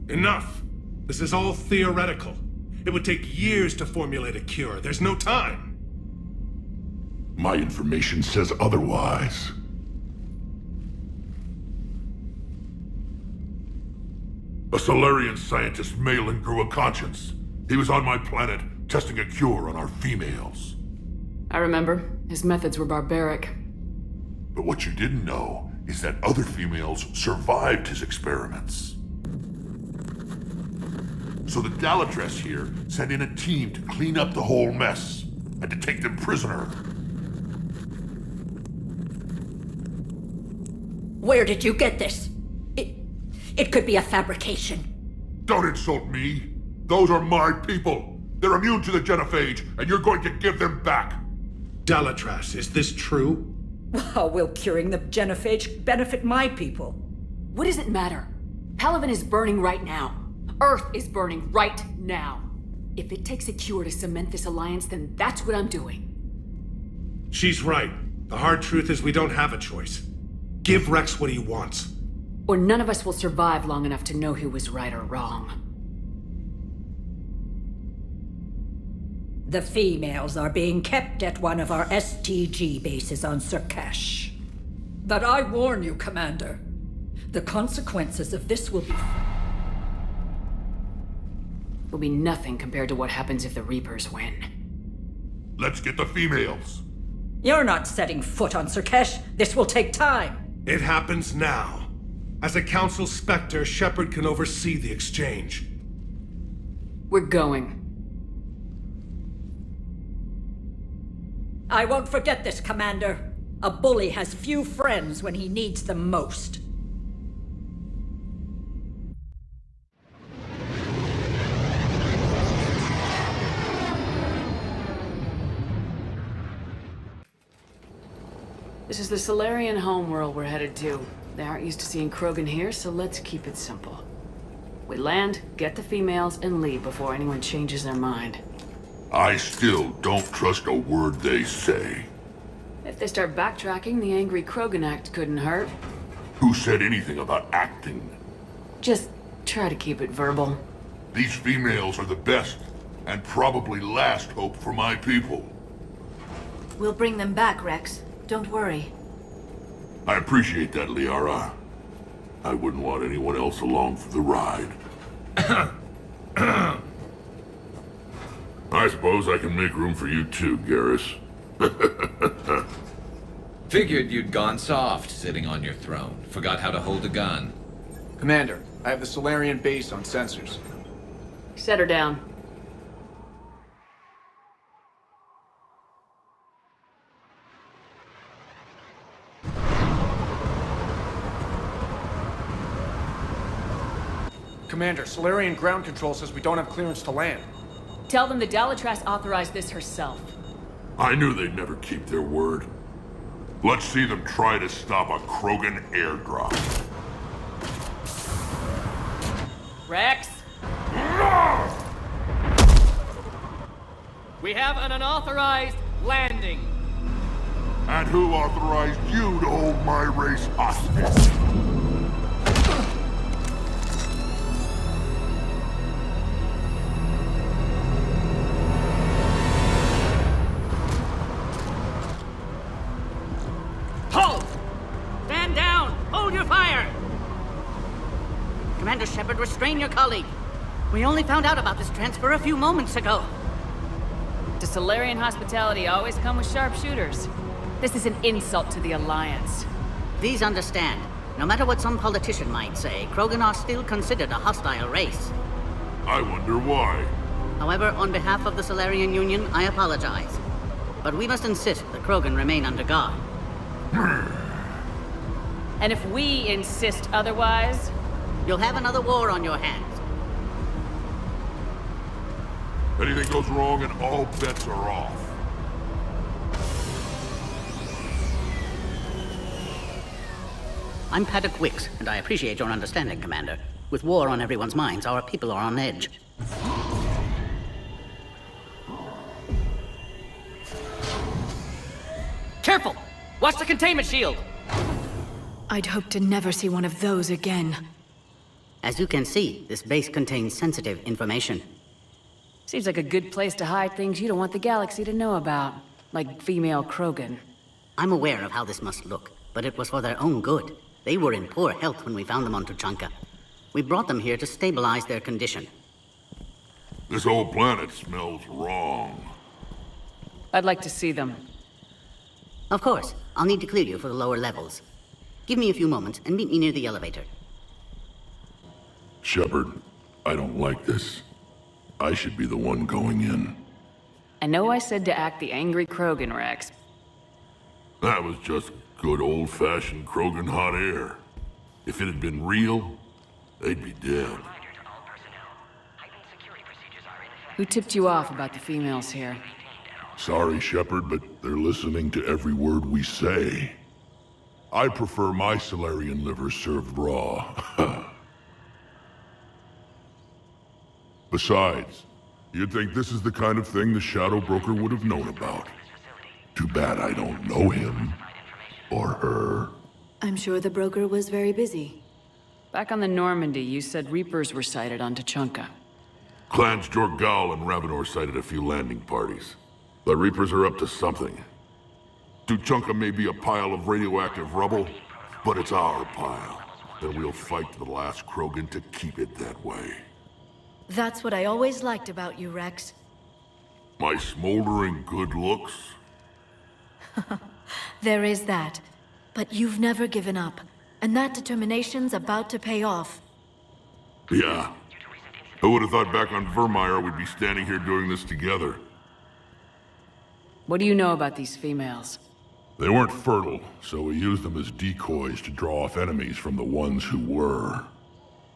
Enough! This is all theoretical. It would take years to formulate a cure. There's no time. My information says otherwise. A Solarian scientist, Malin, grew a conscience. He was on my planet, testing a cure on our females. I remember. His methods were barbaric. But what you didn't know is that other females survived his experiments. So the Dalatras here sent in a team to clean up the whole mess, and to take them prisoner. Where did you get this? It could be a fabrication. Don't insult me. Those are my people. They're immune to the genophage, and you're going to give them back. Dalatras, is this true? How will curing the genophage benefit my people? What does it matter? Palaven is burning right now. Earth is burning right now. If it takes a cure to cement this alliance, then that's what I'm doing. She's right. The hard truth is we don't have a choice. Give Rex what he wants. Or none of us will survive long enough to know who was right or wrong. The females are being kept at one of our STG bases on Surkash. But I warn you, Commander. The consequences of this will be nothing compared to what happens if the Reapers win. Let's get the females. You're not setting foot on Surkash. This will take time. It happens now. As a Council Spectre, Shepard can oversee the exchange. We're going. I won't forget this, Commander. A bully has few friends when he needs them most. This is the Solarian homeworld we're headed to. They aren't used to seeing Krogan here, so let's keep it simple. We land, get the females, and leave before anyone changes their mind. I still don't trust a word they say. If they start backtracking, the angry Krogan act couldn't hurt. Who said anything about acting? Just try to keep it verbal. These females are the best, and probably last hope for my people. We'll bring them back, Rex. Don't worry. I appreciate that, Liara. I wouldn't want anyone else along for the ride. I suppose I can make room for you too, Garrus. Figured you'd gone soft, sitting on your throne. Forgot how to hold a gun. Commander, I have the Solarian base on sensors. Set her down. Commander, Solarian ground control says we don't have clearance to land. Tell them the Dalatrass authorized this herself. I knew they'd never keep their word. Let's see them try to stop a Krogan airdrop. Rex? We have an unauthorized landing. And who authorized you to hold my race hostage? Hold! Stand down! Hold your fire! Commander Shepard, restrain your colleague. We only found out about this transfer a few moments ago. Does Solarian hospitality always come with sharpshooters? This is an insult to the Alliance. Please understand, no matter what some politician might say, Krogan are still considered a hostile race. I wonder why. However, on behalf of the Solarian Union, I apologize. But we must insist the Krogan remain under guard. And if we insist otherwise? You'll have another war on your hands. Anything goes wrong and all bets are off. I'm Paddock Wicks, and I appreciate your understanding, Commander. With war on everyone's minds, our people are on edge. Careful! Watch the containment shield! I'd hope to never see one of those again. As you can see, this base contains sensitive information. Seems like a good place to hide things you don't want the galaxy to know about. Like female Krogan. I'm aware of how this must look, but it was for their own good. They were in poor health when we found them on Tuchanka. We brought them here to stabilize their condition. This whole planet smells wrong. I'd like to see them. Of course. I'll need to clear you for the lower levels. Give me a few moments and meet me near the elevator. Shepard, I don't like this. I should be the one going in. I know I said to act the angry Krogan, Rex. That was just good old-fashioned Krogan hot air. If it had been real, they'd be dead. Who tipped you off about the females here? Sorry, Shepard, but they're listening to every word we say. I prefer my Solarian liver served raw. Besides, you'd think this is the kind of thing the Shadow Broker would have known about. Too bad I don't know him. Or her. I'm sure the broker was very busy. Back on the Normandy, you said Reapers were sighted on Tuchanka. Clans Jorgal and Ravenor sighted a few landing parties. The Reapers are up to something. Tuchanka may be a pile of radioactive rubble, but it's our pile. And we'll fight to the last Krogan to keep it that way. That's what I always liked about you, Rex. My smoldering good looks? There is that. But you've never given up. And that determination's about to pay off. Yeah. Who would have thought back on Vermeer we'd be standing here doing this together? What do you know about these females? They weren't fertile, so we used them as decoys to draw off enemies from the ones who were.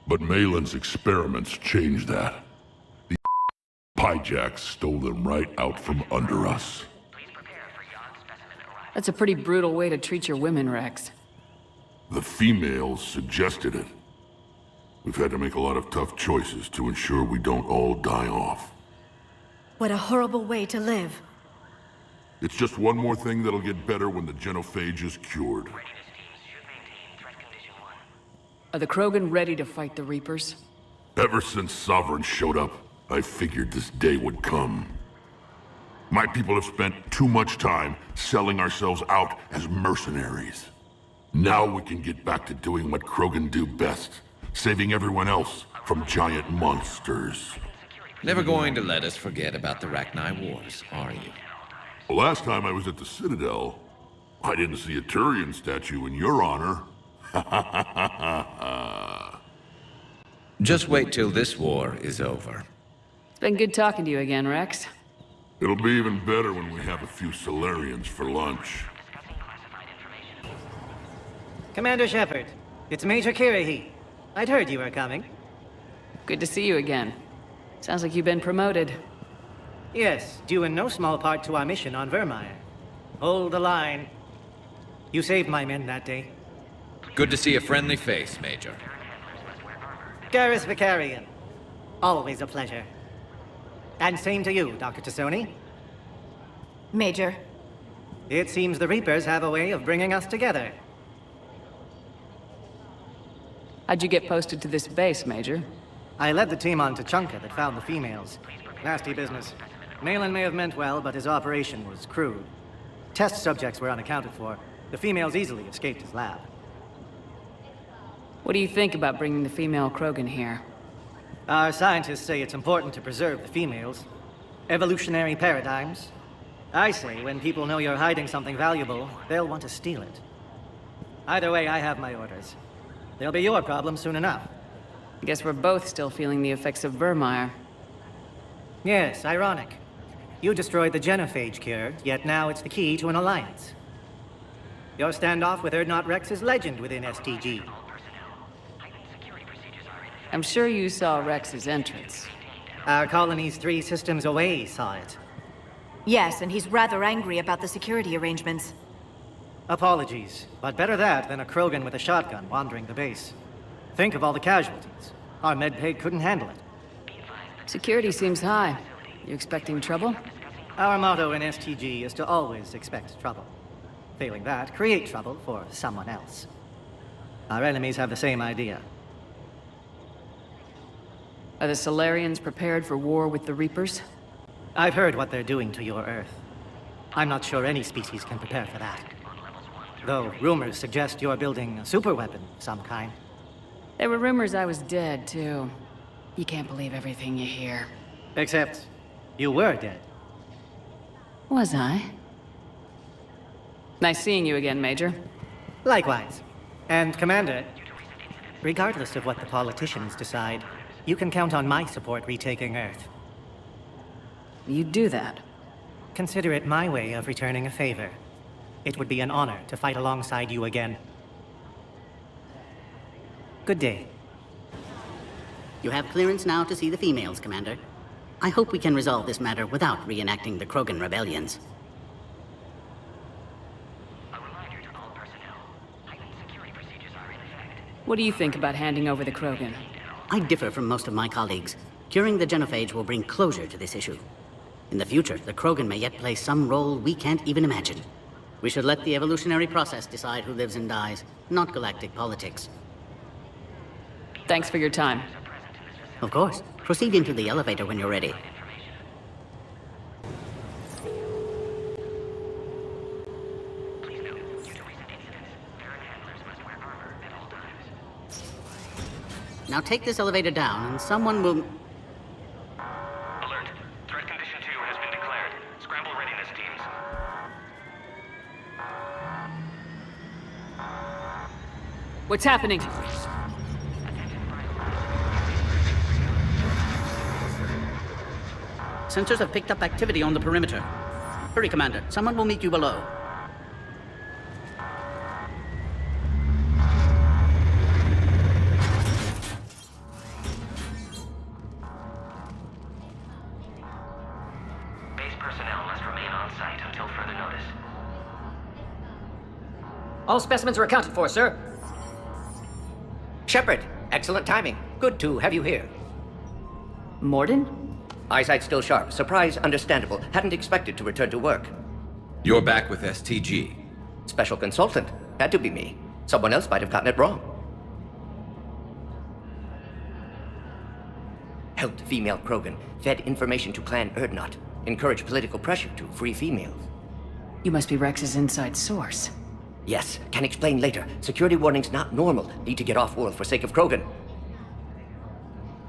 But Malin's experiments changed that. The Pyjaks stole them right out from under us. That's a pretty brutal way to treat your women, Rex. The females suggested it. We've had to make a lot of tough choices to ensure we don't all die off. What a horrible way to live. It's just one more thing that'll get better when the genophage is cured. Are the Krogan ready to fight the Reapers? Ever since Sovereign showed up, I figured this day would come. My people have spent too much time selling ourselves out as mercenaries. Now we can get back to doing what Krogan do best, saving everyone else from giant monsters. Never going to let us forget about the Rachni Wars, are you? The last time I was at the Citadel, I didn't see a Turian statue in your honor. Just wait till this war is over. It's been good talking to you again, Rex. It'll be even better when we have a few Solarians for lunch. Commander Shepard, it's Major Kirahi. I'd heard you were coming. Good to see you again. Sounds like you've been promoted. Yes, due in no small part to our mission on Vermeer. Hold the line. You saved my men that day. Good to see a friendly face, Major. Garrus Vicarian. Always a pleasure. And same to you, Dr. Tassoni. Major. It seems the Reapers have a way of bringing us together. How'd you get posted to this base, Major? I led the team on Tuchanka that found the females. Nasty business. Malin may have meant well, but his operation was crude. Test subjects were unaccounted for. The females easily escaped his lab. What do you think about bringing the female Krogan here? Our scientists say it's important to preserve the females. Evolutionary paradigms. I say when people know you're hiding something valuable, they'll want to steal it. Either way, I have my orders. They'll be your problem soon enough. I guess we're both still feeling the effects of Vermeer. Yes, ironic. You destroyed the genophage cure, yet now it's the key to an alliance. Your standoff with Urdnot Rex is legend within STG. I'm sure you saw Rex's entrance. Our colony's 3 systems away saw it. Yes, and he's rather angry about the security arrangements. Apologies, but better that than a Krogan with a shotgun wandering the base. Think of all the casualties. Our medbay couldn't handle it. Security seems high. You expecting trouble? Our motto in STG is to always expect trouble. Failing that, create trouble for someone else. Our enemies have the same idea. Are the Solarians prepared for war with the Reapers? I've heard what they're doing to your Earth. I'm not sure any species can prepare for that. Though rumors suggest you're building a superweapon of some kind. There were rumors I was dead, too. You can't believe everything you hear. Except, you were dead. Was I? Nice seeing you again, Major. Likewise. And Commander, regardless of what the politicians decide, you can count on my support retaking Earth. You'd do that? Consider it my way of returning a favor. It would be an honor to fight alongside you again. Good day. You have clearance now to see the females, Commander. I hope we can resolve this matter without reenacting the Krogan rebellions. What do you think about handing over the Krogan? I differ from most of my colleagues. Curing the genophage will bring closure to this issue. In the future, the Krogan may yet play some role we can't even imagine. We should let the evolutionary process decide who lives and dies, not galactic politics. Thanks for your time. Of course. Proceed into the elevator when you're ready. Now take this elevator down, and someone will... Alert. Threat condition 2 has been declared. Scramble readiness teams. What's happening? Sensors have picked up activity on the perimeter. Hurry, Commander. Someone will meet you below. Base personnel must remain on site until further notice. All specimens are accounted for, sir. Shepard, excellent timing. Good to have you here. Morden? Eyesight still sharp. Surprise understandable. Hadn't expected to return to work. You're back with STG. Special consultant. Had to be me. Someone else might have gotten it wrong. Helped female Krogan. Fed information to Clan Erdnot. Encouraged political pressure to free females. You must be Rex's inside source. Yes, can explain later. Security warnings not normal. Need to get off-world for sake of Krogan.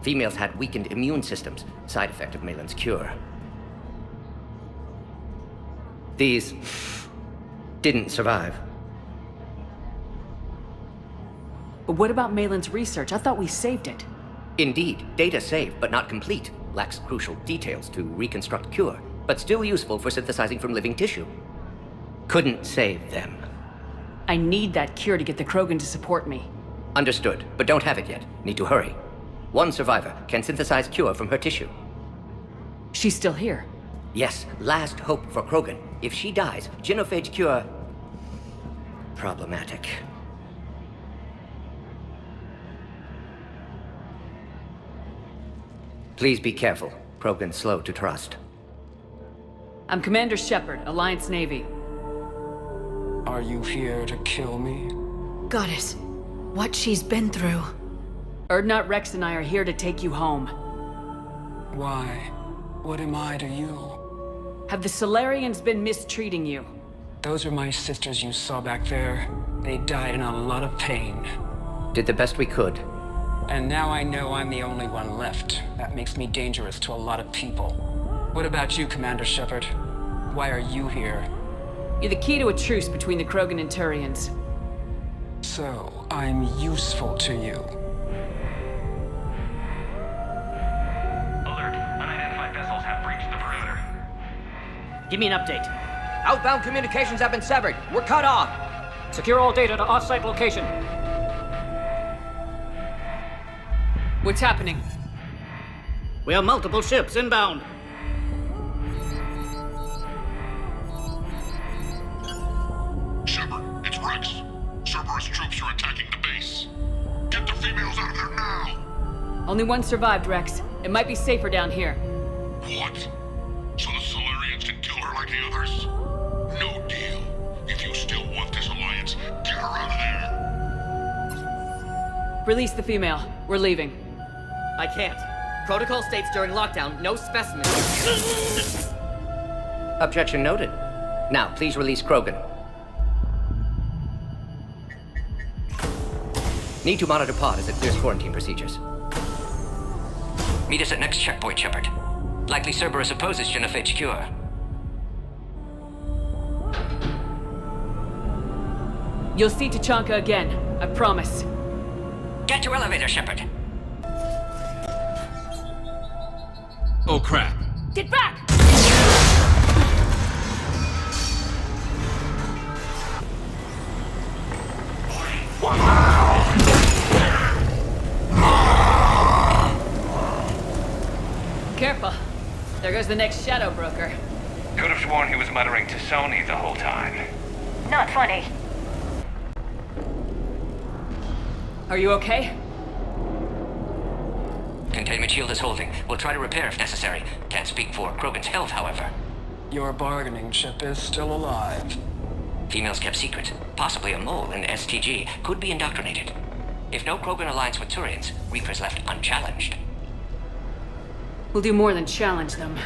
Females had weakened immune systems. Side effect of Malin's cure. These didn't survive. But what about Malin's research? I thought we saved it. Indeed, data saved, but not complete. Lacks crucial details to reconstruct cure, but still useful for synthesizing from living tissue. Couldn't save them. I need that cure to get the Krogan to support me. Understood, but don't have it yet. Need to hurry. One survivor can synthesize cure from her tissue. She's still here? Yes, last hope for Krogan. If she dies, genophage cure... problematic. Please be careful. Krogan's slow to trust. I'm Commander Shepard, Alliance Navy. Are you here to kill me? Goddess, what she's been through. Erdnot, Rex, and I are here to take you home. Why? What am I to you? Have the Solarians been mistreating you? Those are my sisters you saw back there. They died in a lot of pain. Did the best we could. And now I know I'm the only one left. That makes me dangerous to a lot of people. What about you, Commander Shepard? Why are you here? You're the key to a truce between the Krogan and Turians. So, I'm useful to you. Alert. Unidentified vessels have breached the perimeter. Give me an update. Outbound communications have been severed. We're cut off. Secure all data to off-site location. What's happening? We have multiple ships inbound. Shepard, it's Rex. Cerberus troops are attacking the base. Get the females out of there now! Only one survived, Rex. It might be safer down here. What? So the Solarians can kill her like the others? No deal. If you still want this alliance, get her out of there. Release the female. We're leaving. I can't. Protocol states during lockdown, no specimens. Objection noted. Now, please release Krogan. Need to monitor pod as it clears quarantine procedures. Meet us at next checkpoint, Shepard. Likely Cerberus opposes genophage cure. You'll see Tachanka again. I promise. Get to elevator, Shepard. Oh crap. Get back! Careful. There goes the next shadow broker. Could have sworn he was muttering to Sony the whole time. Not funny. Are you okay? Containment shield is holding. We'll try to repair if necessary. Can't speak for Krogan's health, however. Your bargaining chip is still alive. Females kept secret. Possibly a mole in STG. Could be indoctrinated. If no Krogan alliance with Turians, Reapers left unchallenged. We'll do more than challenge them.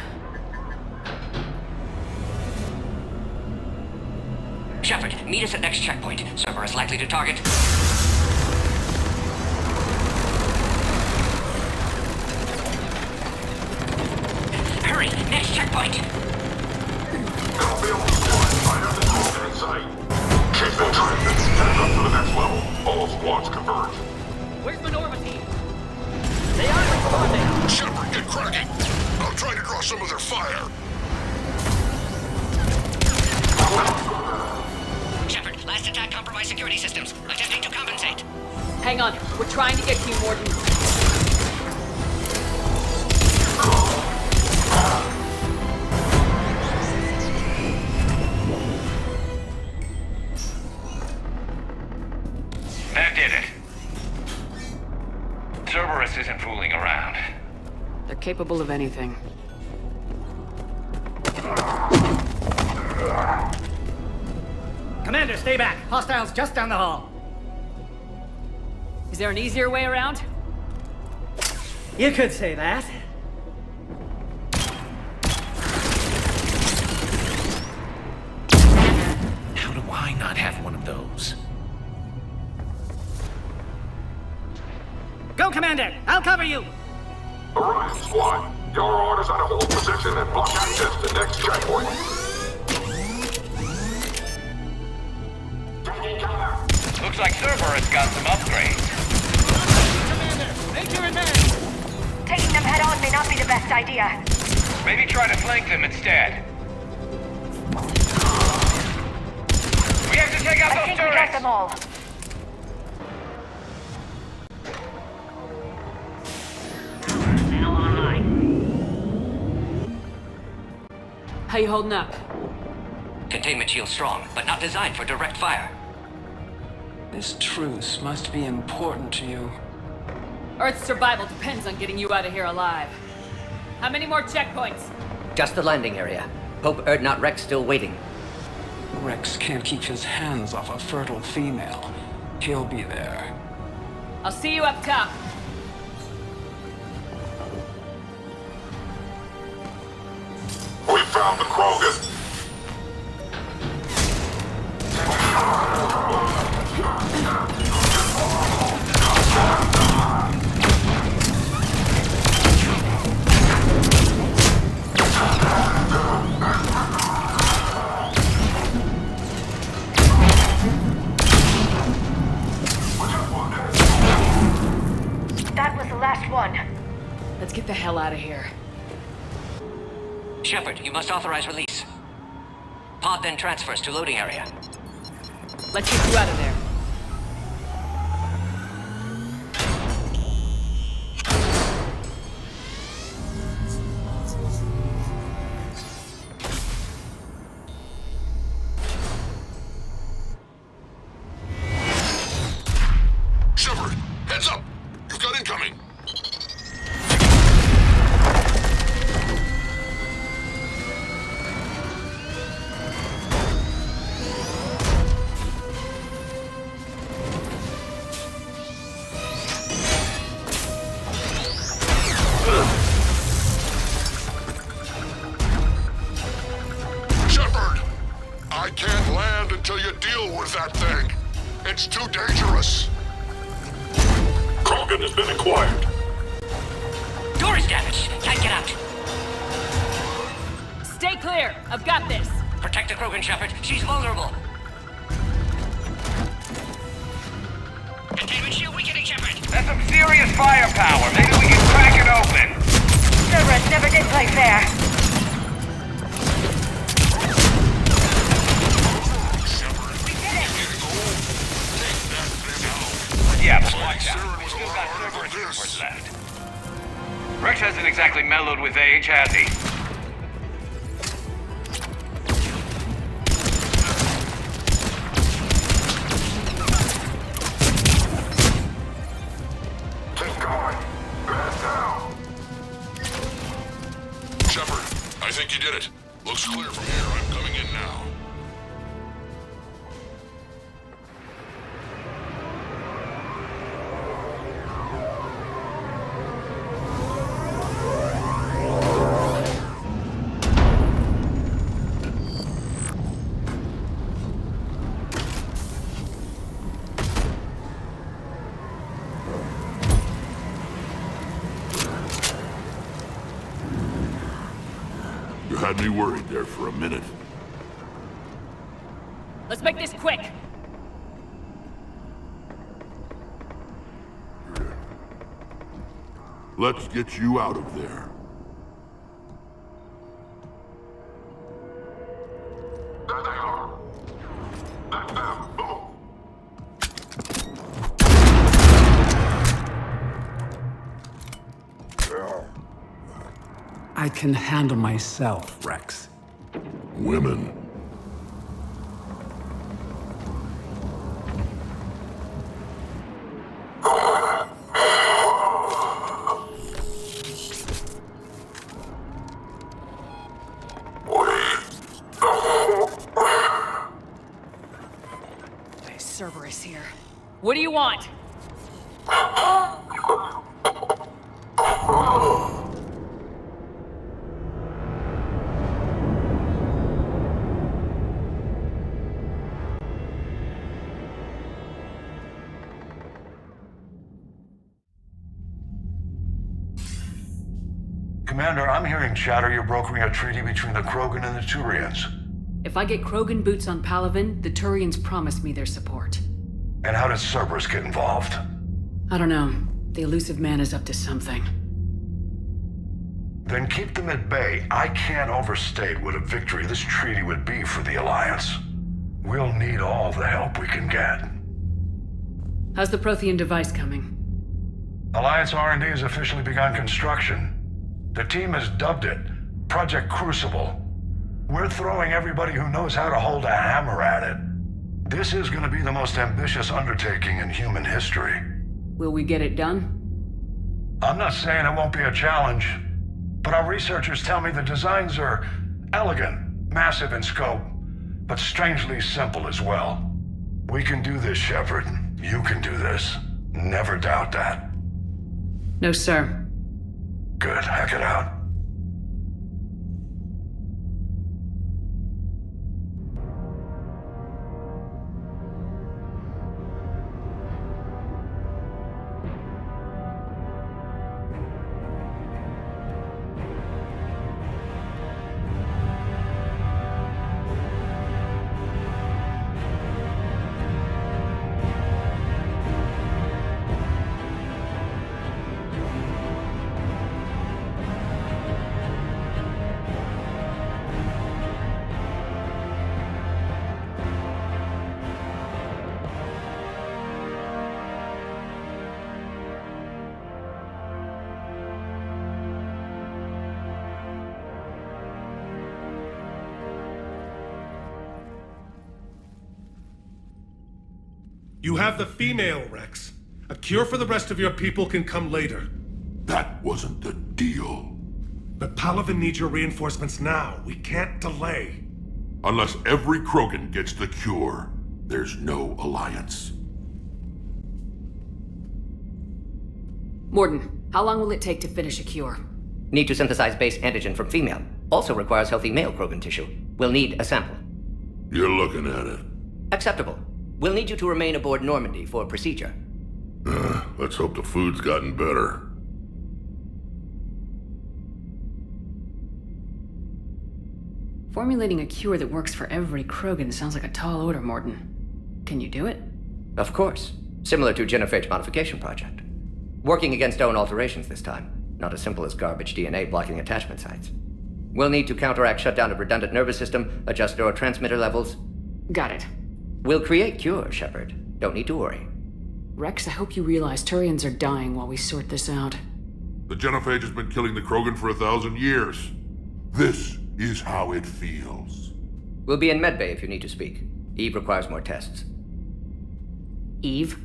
Shepard, meet us at next checkpoint. Cerberus likely to target. Hurry, next checkpoint. Copy on the squad. I have the Krogan in sight. Keep them trained and stand up to the next level. All squads converge. Where's Minorva team? They are responding. Shepard, get cracking. I'll try to draw some of their fire. Shepard, last attack compromised security systems. Attempting to compensate. Hang on. We're trying to get Team Warden. capable of anything. Commander, stay back! Hostiles just down the hall. Is there an easier way around? You could say that. How do I not have one of those? Go, Commander! I'll cover you! Orion Squad, your orders are to hold position and block access to next checkpoint. Looks like Server has got some upgrades. Commander, Major and man! Taking them head on may not be the best idea. Maybe try to flank them instead. We have to take out those turrets! We got them all. Now online. How you holding up? Containment shield strong, but not designed for direct fire. This truce must be important to you. Earth's survival depends on getting you out of here alive. How many more checkpoints? Just the landing area. Hope Erdnot Rex still waiting. Rex can't keep his hands off a fertile female. He'll be there. I'll see you up top. We found the Krogan. That was the last one. Let's get the hell out of here. Shepard, you must authorize release. Pod then transfers to loading area. Let's get you out of there. Shepard, heads up! You've got incoming! Shepard! I can't land until you deal with that thing. It's too dangerous. Krogan has been acquired. Door is damaged. Can't get out. Stay clear. I've got this. Protect the Krogan, Shepard. She's vulnerable. Containment shield weakening, Shepard. That's some serious firepower. Maybe we can crack it open. Cerberus never did play fair. Yeah, but watch out. We still got Cerberus troopers left. Rex hasn't exactly mellowed with age, has he? Keep going. Man down. Shepard, I think you did it. Looks clear from here. I'm coming in now. You had me worried there for a minute. Let's make this quick. Let's get you out of there. There they are. That's them. Move. I can handle myself, Rex. Women. Cerberus here. What do you want? Commander, I'm hearing chatter you're brokering a treaty between the Krogan and the Turians. If I get Krogan boots on Palaven, the Turians promise me their support. And how does Cerberus get involved? I don't know. The elusive man is up to something. Then keep them at bay. I can't overstate what a victory this treaty would be for the Alliance. We'll need all the help we can get. How's the Prothean device coming? Alliance R&D has officially begun construction. The team has dubbed it Project Crucible. We're throwing everybody who knows how to hold a hammer at it. This is going to be the most ambitious undertaking in human history. Will we get it done? I'm not saying it won't be a challenge, but our researchers tell me the designs are elegant, massive in scope, but strangely simple as well. We can do this, Shepard. You can do this. Never doubt that. No, sir. Good. Hack it out. You have the female, Rex. A cure for the rest of your people can come later. That wasn't the deal. But Palaven needs your reinforcements now. We can't delay. Unless every Krogan gets the cure, there's no alliance. Mordin, how long will it take to finish a cure? Need to synthesize base antigen from female. Also requires healthy male Krogan tissue. We'll need a sample. You're looking at it. Acceptable. We'll need you to remain aboard Normandy for procedure. Let's hope the food's gotten better. Formulating a cure that works for every Krogan sounds like a tall order, Mordin. Can you do it? Of course. Similar to Genophage Modification Project. Working against own alterations this time. Not as simple as garbage DNA blocking attachment sites. We'll need to counteract shutdown of redundant nervous system, adjust neurotransmitter levels. Got it. We'll create cure, Shepard. Don't need to worry. Rex, I hope you realize Turians are dying while we sort this out. The Genophage has been killing the Krogan for 1,000 years. This is how it feels. We'll be in medbay if you need to speak. Eve requires more tests. Eve?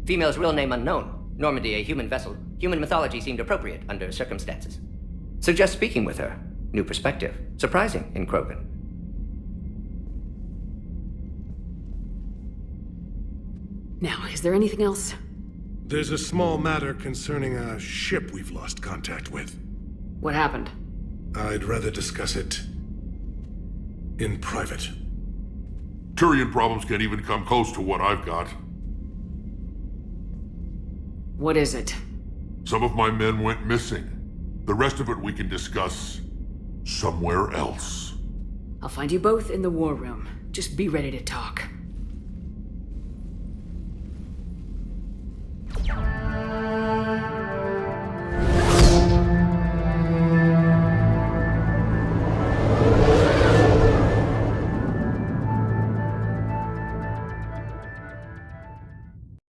Female's real name unknown. Normandy, a human vessel. Human mythology seemed appropriate under circumstances. Suggest speaking with her. New perspective. Surprising in Krogan. Now, is there anything else? There's a small matter concerning a ship we've lost contact with. What happened? I'd rather discuss it in private. Turian problems can't even come close to what I've got. What is it? Some of my men went missing. The rest of it we can discuss somewhere else. I'll find you both in the war room. Just be ready to talk.